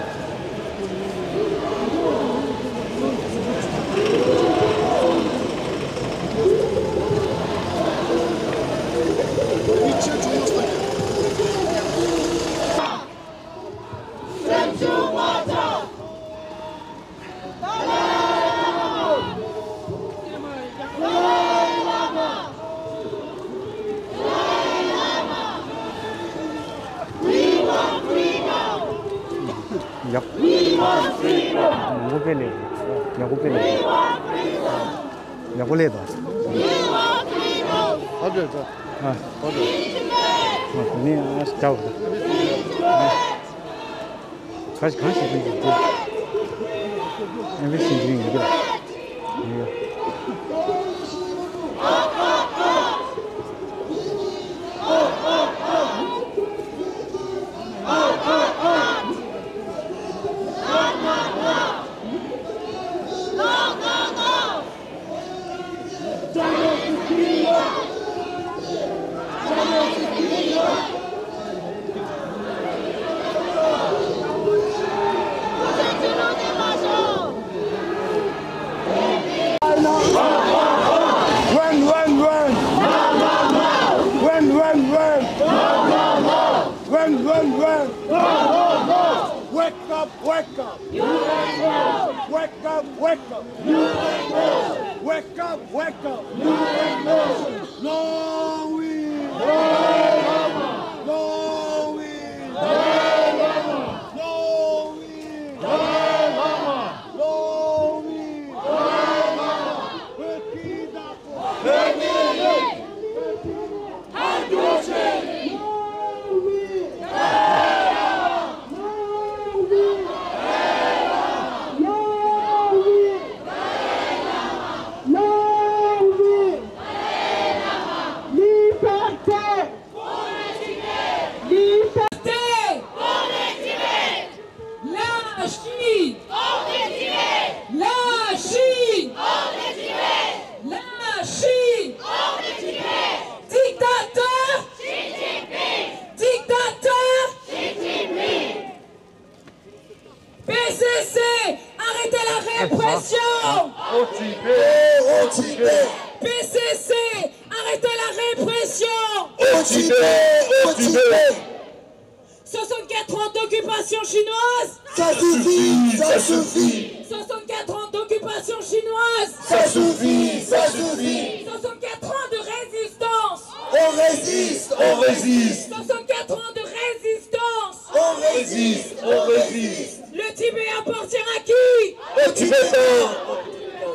PCC, arrêtez la répression. 64 ans d'occupation chinoise. Ça suffit, ça suffit. 64 ans d'occupation chinoise. Ça suffit, ça suffit. 64 ans de résistance. On résiste, on résiste. 64 ans de résistance. On résiste, on résiste. Le Tibet appartient à qui? Aux Tibétains.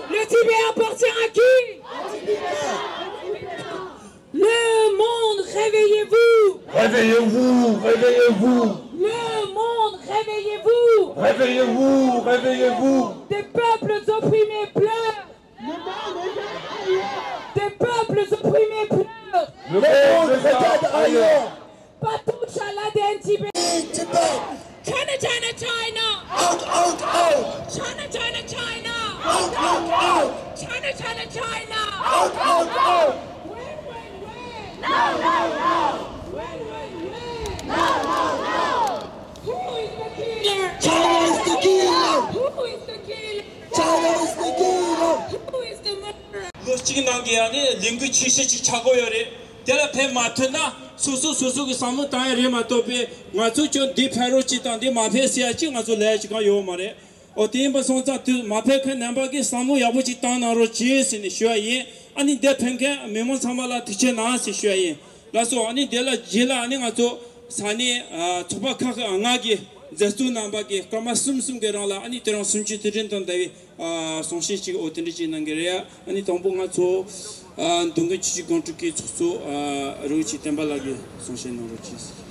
Le Tibet appartient à qui? Le monde, réveillez-vous. Réveillez-vous, réveillez-vous. Le monde, réveillez-vous. Réveillez-vous, réveillez-vous. Des peuples opprimés pleurent. Des peuples opprimés pleurent. Le monde regarde ailleurs. Patouche à l'ADN Tibet. China, China, China. Out, out, out. China, China, China. Out, out, out. China, China, China. Out, out, out. No, no, no. No, no, no. Who is the killer? China is the killer. Who is the killer? China is the killer. Who is the murderer? 로스틱 난게야니 링크 70씩 차고요리 텔레페 마트나 수수수수기 사무 다이리 마토베 마츠 저 디페로치 단디 마페시아치 마츠 레치가 요 말에 어디에 손자 마페크 남바기 사무 야부지 단나로 지스니 쉬어이 아니 대pen게 메모 사마라 티체 나시 쉬어이 라소 아니 델라 질라 아니 가서 산이 초바카가 angagi 제스투 남바기 까마 숨숨게랑라 아니 때랑 숨지 드린던데 송시치가 오든지 난게야 아니 동봉가 저 동게 지지 건축기 축소 로치 템발라기 송시는 로치스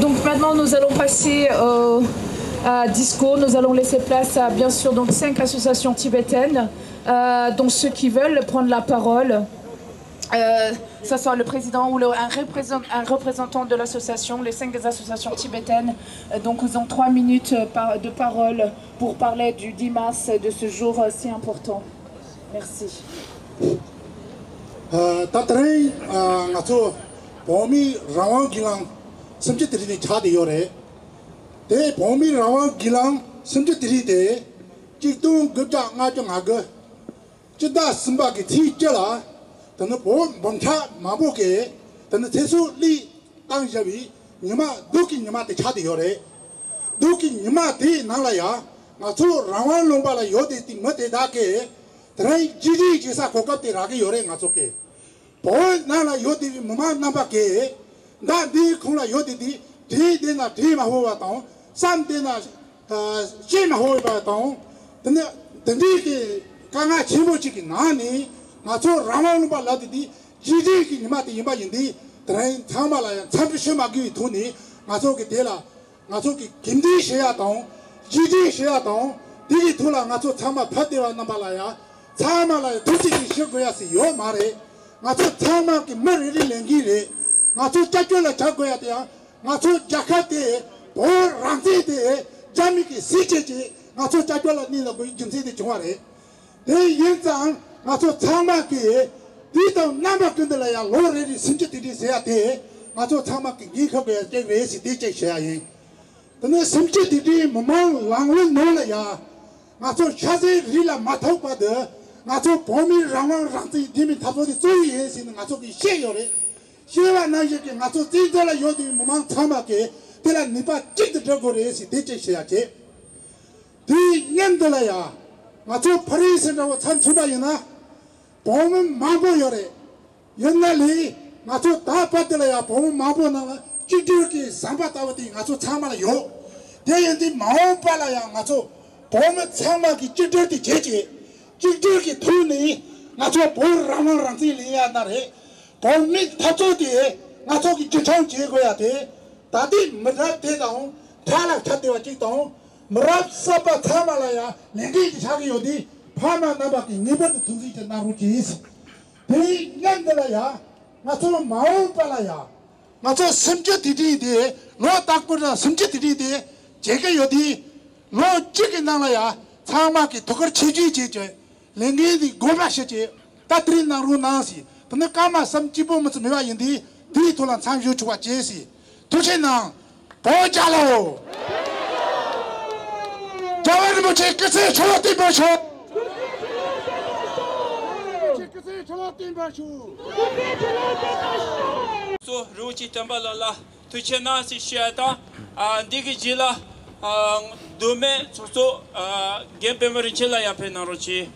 Donc maintenant nous allons passer à discours. Nous allons laisser place à bien sûr donc 5 associations tibétaines, donc ceux qui veulent prendre la parole. ce soit le président ou un représentant de l'association, les 5 des associations tibétaines. Donc ils ont 3 minutes de parole pour parler du 10 mars, de ce jour si important. Merci. tana bomcha maboke tana tesu li tang jabi nyama doki nyama te chade yore doki nyama te nala ya nga chu rawan lomba la yode ti mate da ke trai jiji jisa kokap te rage yore nga chu ke bo nala yode mama namba ke da di khula yode di de na de ma ho wa taw san de na che ma ho ba taw tana tani ke kanga chimo chi ki na ni 마초 라마는 발라디디 지지기 니마데 임바인디 드라인 참발아야 참비셔마기 돈이 마초게 데라 마초게 김디셔야 동 지지셔야 동 디기 돌아 마초 참마 파데와 남발아야 참말아야 도지기 쉬고야시 요 말에 마초 참마기 머리를 랭기래 마초 짜줄라 잡고야 돼야 마초 자카데 보 랑지데 자미기 시체지 마초 짜줄라 니는 뭐 인증세대 정화래 내 연장 마초 참마기 디도 남아근들이야 로레리 심지들이 세야 돼 마초 참마기 이컵에 제외시 디제셔야이 근데 심지들이 뭐만 랑을 놀아야 마초 차세 리라 마토바드 마초 봄이 랑을 랑지 디미 타보디 쪼이해시는 마초기 셰요래 셰와 나이게 마초 찌들라 요디 뭐만 참마기 데라 니바 찌드 저거래시 디제셔야지 디 년들이야 마초 파리스라고 찬초바이나 보면 마보여래 옛날에 마초 다 받들어야 보면 마보나 찌찌르기 삼바다오디 마초 참아요 대연디 마음 빨아야 마초 보면 참아기 찌찌르기 제지 찌찌르기 돈이 마초 보라마랑지리야 나래 보면 타초디 마초기 찌청 제거야 돼 다디 머랍 대다오 탈락 탓대와 찍다오 머랍 사바 참아라야 내기 자기 어디 파마 나바기 니버드 두지자 나루지스 대년들아야 마초 마음 빨아야 마초 심지 디디디 너 딱보다 심지 디디디 제가 여디 너 찍게 나라야 참마기 더걸 치지지지 랭게디 고마셔지 따트리 나루 나시 근데 까마 섬지보면서 메와 인디 디토란 참유 주와 제시 도체나 보자로 자와르 모체 끝에 초라띠 보셔 So, Ruchi Tambalala, Tuchena, Siata, Digijila, Dome, Soso, Gempemerichela Yapenarochi.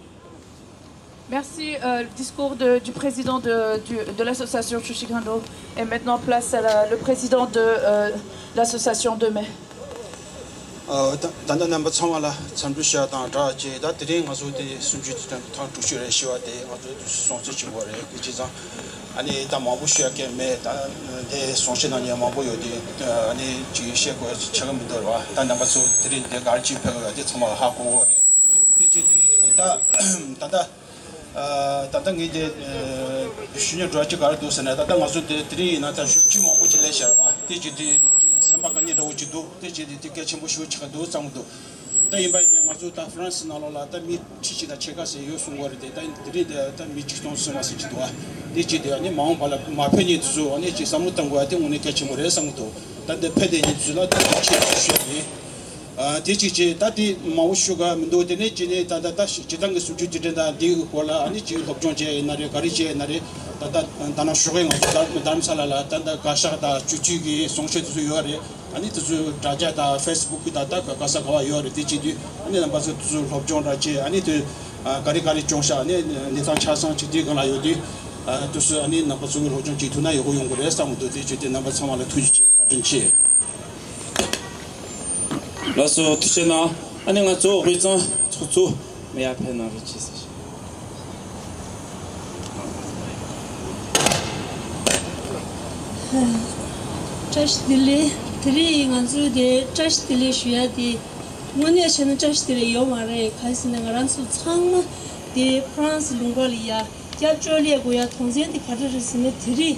Merci. Le discours du président de l'association Chushikando. Et maintenant, place à le président de l'association Deme. 단단 넘버 청와라 참주시하다 자제 다들이 가서데 숨지던 탕 주시래 시와데 아주 손수 지고래 그지자 아니 다 마부시하게 매다데 손신하냐 마부요디 아니 지시고 책임들 와 단단바서 드린 데 갈지 펴가지 정말 하고 이제 다 단다 단단 이제 신여 조치 가르도스나 단단 가서 드리 나타 쉽지 마부지래셔 와 이제 sembakannya dah wujud tu, jadi tiga cembu syu cakap dua sang tu. Tapi ibaratnya masuk ta France nalola, tapi cici dah cakap saya sungguh ada, tapi diri dah tapi cici semua cici tu. Jadi ni mau pala mapeni tu, ni cici samu tangguh ada, ni kecembu ada sang tu. Tapi pede ni tu lah, tapi cici syu ni. Dia cici tadi mau syuga mendua ni jadi tadi cidang kesuju jadi dah di kuala, ni cici hokjong je, nari kari je, nari tadi tanah syuga yang dalam salah, tadi kasar dah cuci ki songset tu yuari, ani tu raja dah Facebook kita dah kasar kawa yuari di cici, ani nampak tu hokjong raja, ani tu kari jongsa, ani nitan casan cici kalau yuari, tu ani nampak tu hokjong cici tu na yuhuyong gula, sama tu di cici nampak sama le tujuh patunci. Lasso Tuchena, 아니 저 회장 초초 매야 패널을 치시. 자식들이 들이 인간수데 자식들이 쉬야디 뭐냐셔는 자식들이 요마래 가시는 거란수 창 데 프랑스 룽골이야 tia chole goya thongzen di khadar sine thiri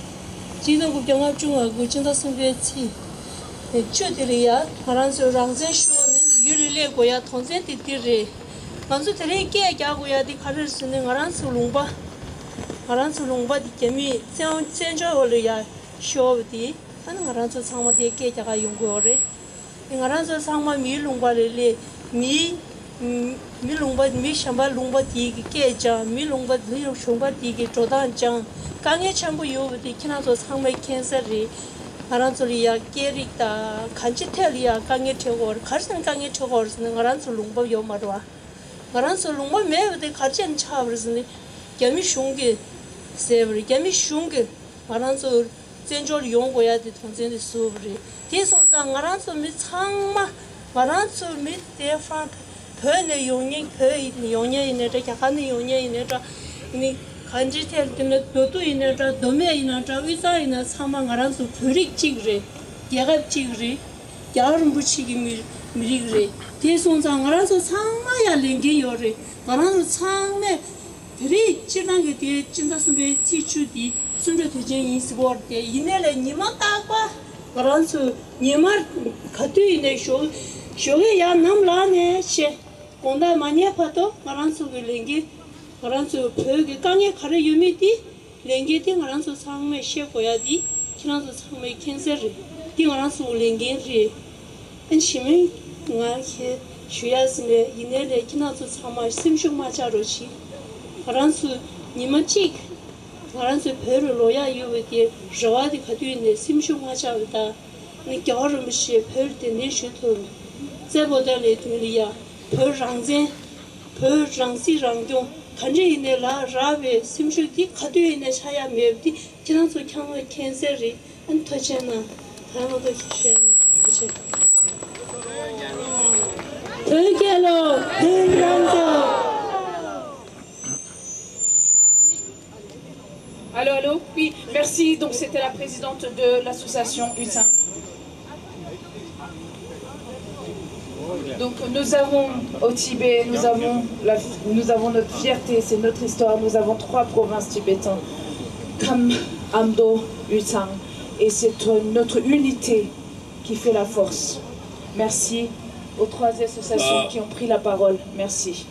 jido gu byanga chunga gu chinda sungge chi chudiriya haranso rangzen shone yulile goya thongzen di tiri manzo tere ke kya goya di khadar sine ngaranso lungba di kemi senjo oloya shobdi an ngaranso sangma de ke kya yunggo ore ngaranso sangma mi lungba le mi lungba mi shamba lungba di ke ja mi lungba di shamba di ke jodan jang 강에 전부 요부디 키나서 상매 캔서리 아란소리야 깨리다 간치텔리야 강에 태고 가르선 강에 태고르는 아란소 롱바 요마로와 아란소 롱바 매우데 가르전 차버스니 개미 슝게 세브리 개미 슝게 아란소 전절 용고야디 통전의 수브리 대선장 아란소 미 창마 아란소 미 대판 변의 용인 용인의 약간의 용인의 이 간지텔 때문에 도도 이나자 도메 이나자 위사 이나 사망 알아서 불익 찍으래 야갑 찍으래 야름 붙이기 미리그래 대송상 알아서 상마야 랭게 요래 알아서 상매 불익 찍는 게 진다스베 티추디 순저 대전 인스보르데 이내래 니마 따과 알아서 니마 가투이네 쇼에 야 남라네 셰 온다 많이 파도 알아서 랭게 알아서 벽에 강에 가려 유미디 랭게디 알아서 상매 셰고야디 키나서 상매 캔서리 디 알아서 랭게리 엔시메 나케 슈야스네 이내레 키나서 상마 심슈 마자로시 알아서 니마치 알아서 베르로야 유베디 저와디 가두이네 심슈 마자다 니 겨르미시 베르데 네슈토 제보달레 둘이야 베랑제 베랑시 랑종 간제이네 라 라베 심슈디 가두이네 샤야 메브디 지난소 향의 캔서리 안 터잖아 다음도 키션 그치 대결로 대란조 Allô, oui, merci. Donc c'était la présidente de l'association UTSAN. Donc nous avons au Tibet, nous avons notre fierté, c'est notre histoire. Nous avons 3 provinces tibétaines, Kham, Amdo, UTSAN. Et c'est notre unité qui fait la force. Merci aux 3 associations qui ont pris la parole. Merci.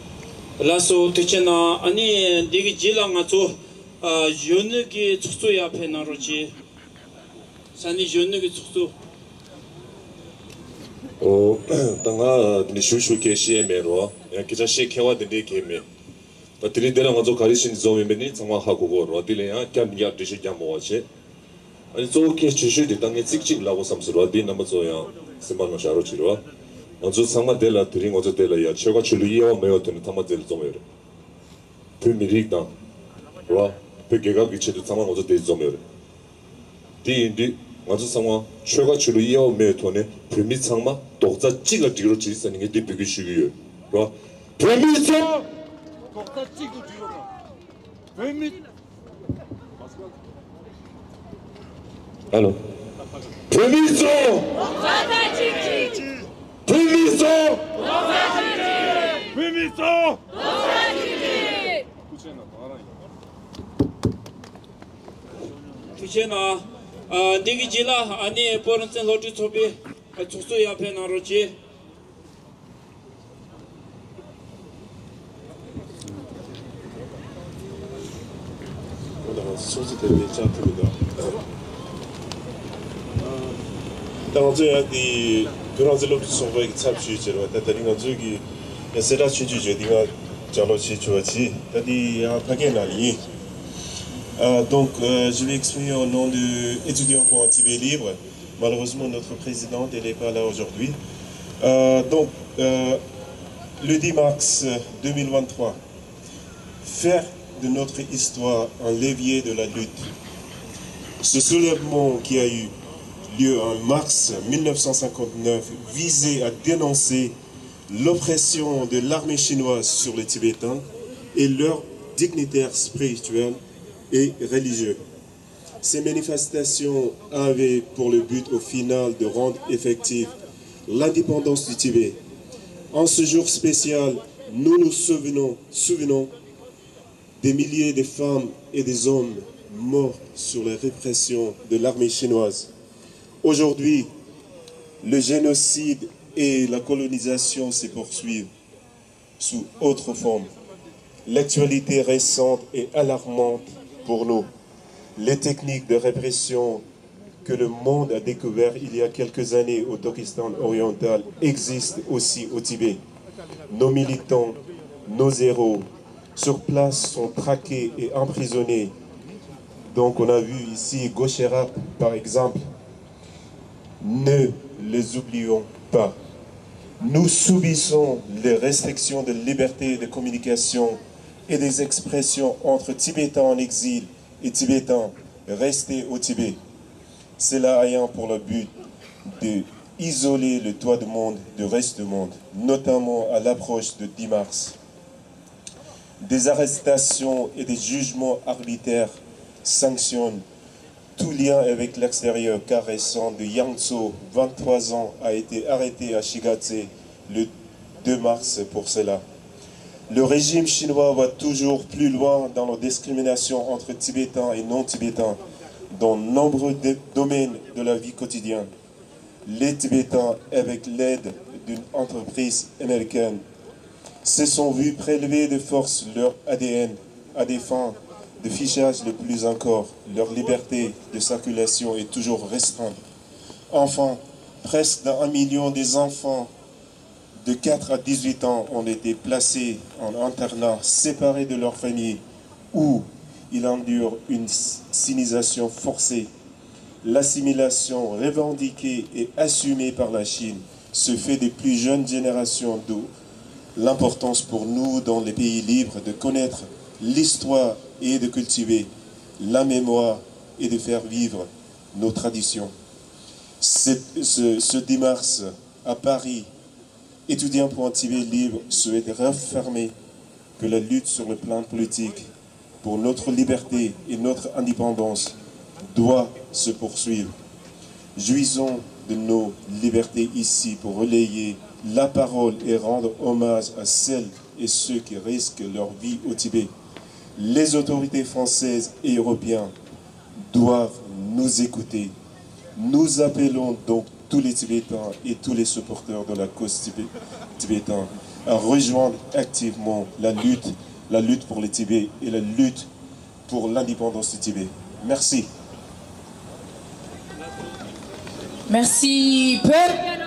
Lasso Tichena, Ani Digi Jilangato, jeune qui est à peine en routier. Sani jeune qui est 당가 니슈슈 계시에 메로 기자시 개와들이 게메 바트리데랑 가서 가리신 좀이면이 정말 하고 거로 어디래야 깜야 드시 잠모지 아니 저게 주슈디 당에 찍찍라고 삼스로 어디 넘어서야 스만노 샤로치로 먼저 상마델라 드링 어저델라야 최가 줄이어 메어트는 타마델 좀이래 불미릭다 와 백개가 기체도 상만 어저델 좀이래 디인디 먼저 상황 최가 줄이어 메어트네 불미 상마 독자 찍어 뒤로 지서는 게 뒤비기 쉬기요. 봐. 불미서 독자 찍어 뒤로 가. 불미 알로. 불미서 독자 찍지. 불미서 독자 찍지. 불미서 독자 찍지. 구체나 니기 지라 아니 보런센 로티 토비 Tout à peine en routier. Dans des grands élèves qui sont avec ça, je suis là. T'as dit que tu c'est là tu dis je dis que j'allais chez tu aussi. T'as dit un paquet d'alliés. Donc je vais exprimer au nom de étudiants pour un Tibet libre. Malheureusement, notre présidente n'est pas là aujourd'hui. Donc, le 10 mars 2023, faire de notre histoire un levier de la lutte. Ce soulèvement qui a eu lieu en mars 1959 visait à dénoncer l'oppression de l'armée chinoise sur les Tibétains et leurs dignitaires spirituels et religieux. Ces manifestations avaient pour le but au final de rendre effective l'indépendance du Tibet. En ce jour spécial, nous nous souvenons Des milliers de femmes et des hommes morts sur les répressions de l'armée chinoise. Aujourd'hui, le génocide et la colonisation se poursuivent sous autre forme. L'actualité récente est alarmante pour nous. Les techniques de répression que le monde a découvert il y a quelques années au Turkestan oriental existent aussi au Tibet. Nos militants, nos héros, sur place sont traqués et emprisonnés. Donc on a vu ici Gaucherap par exemple. Ne les oublions pas. Nous subissons les restrictions de liberté de communication et des expressions entre Tibétains en exil et Tibétains restés au Tibet. Cela ayant pour le but d'isoler le toit du monde du reste du monde, notamment à l'approche de 10 mars. Des arrestations et des jugements arbitraires sanctionnent tout lien avec l'extérieur, cas récent de Yang Tso, 23 ans, a été arrêté à Shigatse le 2 mars pour cela. Le régime chinois va toujours plus loin dans la discrimination entre Tibétains et non-Tibétains dans nombreux domaines de la vie quotidienne. Les Tibétains, avec l'aide d'une entreprise américaine, se sont vus prélever de force leur ADN à des fins de fichage le plus encore. Leur liberté de circulation est toujours restreinte. Enfin, presque d'1 million des enfants de 4 à 18 ans ont été placés en internat, séparés de leur famille, où ils endurent une sinisation forcée. L'assimilation revendiquée et assumée par la Chine se fait des plus jeunes générations, d'où l'importance pour nous, dans les pays libres, de connaître l'histoire et de cultiver la mémoire et de faire vivre nos traditions. Ce 10 mars, à Paris, étudiants pour un Tibet libre souhaitent réaffirmer que la lutte sur le plan politique pour notre liberté et notre indépendance doit se poursuivre. Jouissons de nos libertés ici pour relayer la parole et rendre hommage à celles et ceux qui risquent leur vie au Tibet. Les autorités françaises et européennes doivent nous écouter. Nous appelons donc tous les Tibétains et tous les supporters de la cause tibétaine à rejoindre activement la lutte pour le Tibet et la lutte pour l'indépendance du Tibet. Merci. Merci, peuple.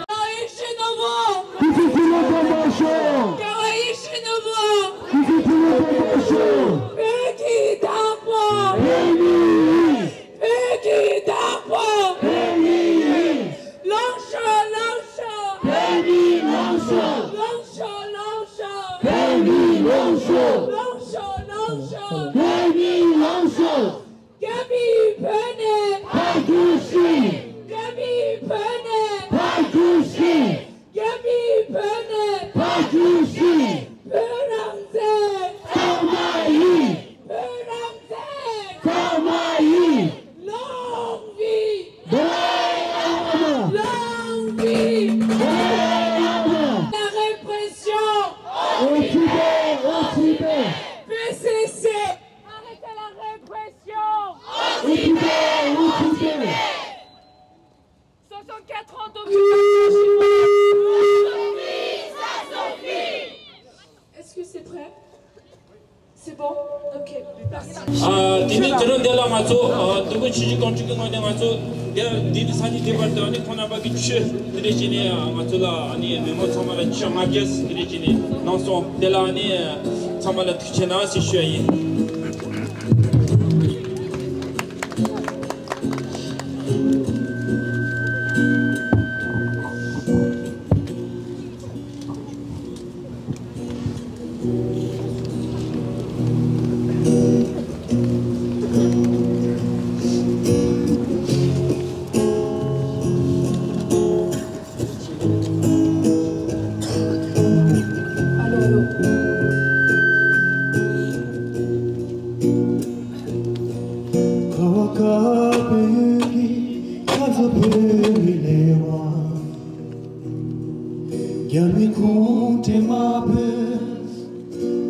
Yami kunte mapes,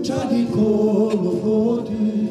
chadi kolo godi.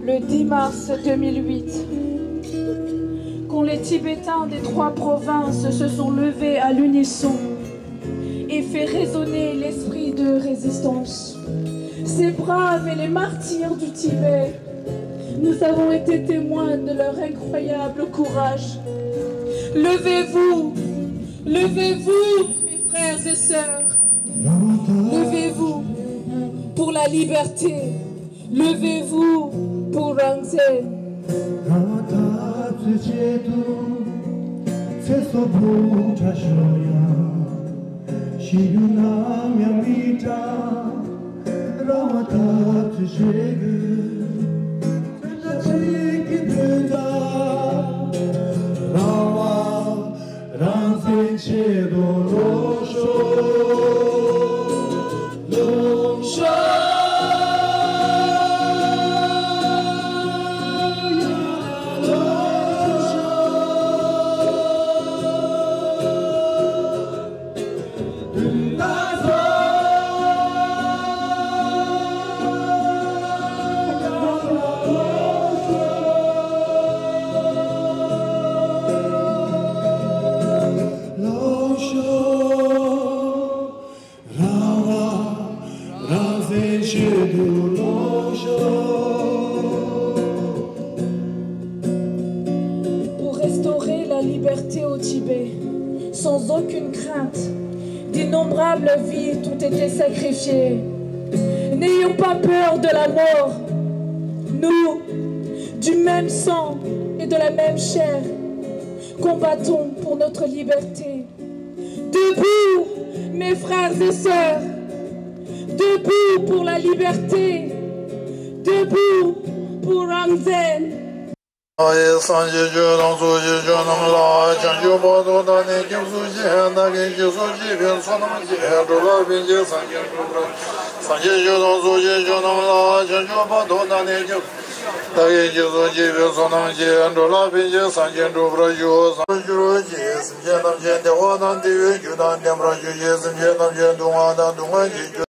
Le 10 mars 2008, quand les Tibétains des 3 provinces se sont levés à l'unisson et fait résonner l'esprit de résistance, ces braves et les martyrs du Tibet, nous avons été témoins de leur incroyable courage. Levez-vous, levez-vous, mes frères et sœurs. Levez-vous pour la liberté. Levez-vous pour Rangsen. Pour restaurer la liberté au Tibet, sans aucune crainte, d'innombrables vies ont été sacrifiées. N'ayons pas peur de la mort. Nous, du même sang et de la même chair, combattons pour notre liberté. Debout, mes frères et sœurs, debout pour la liberté, debout pour Angzen.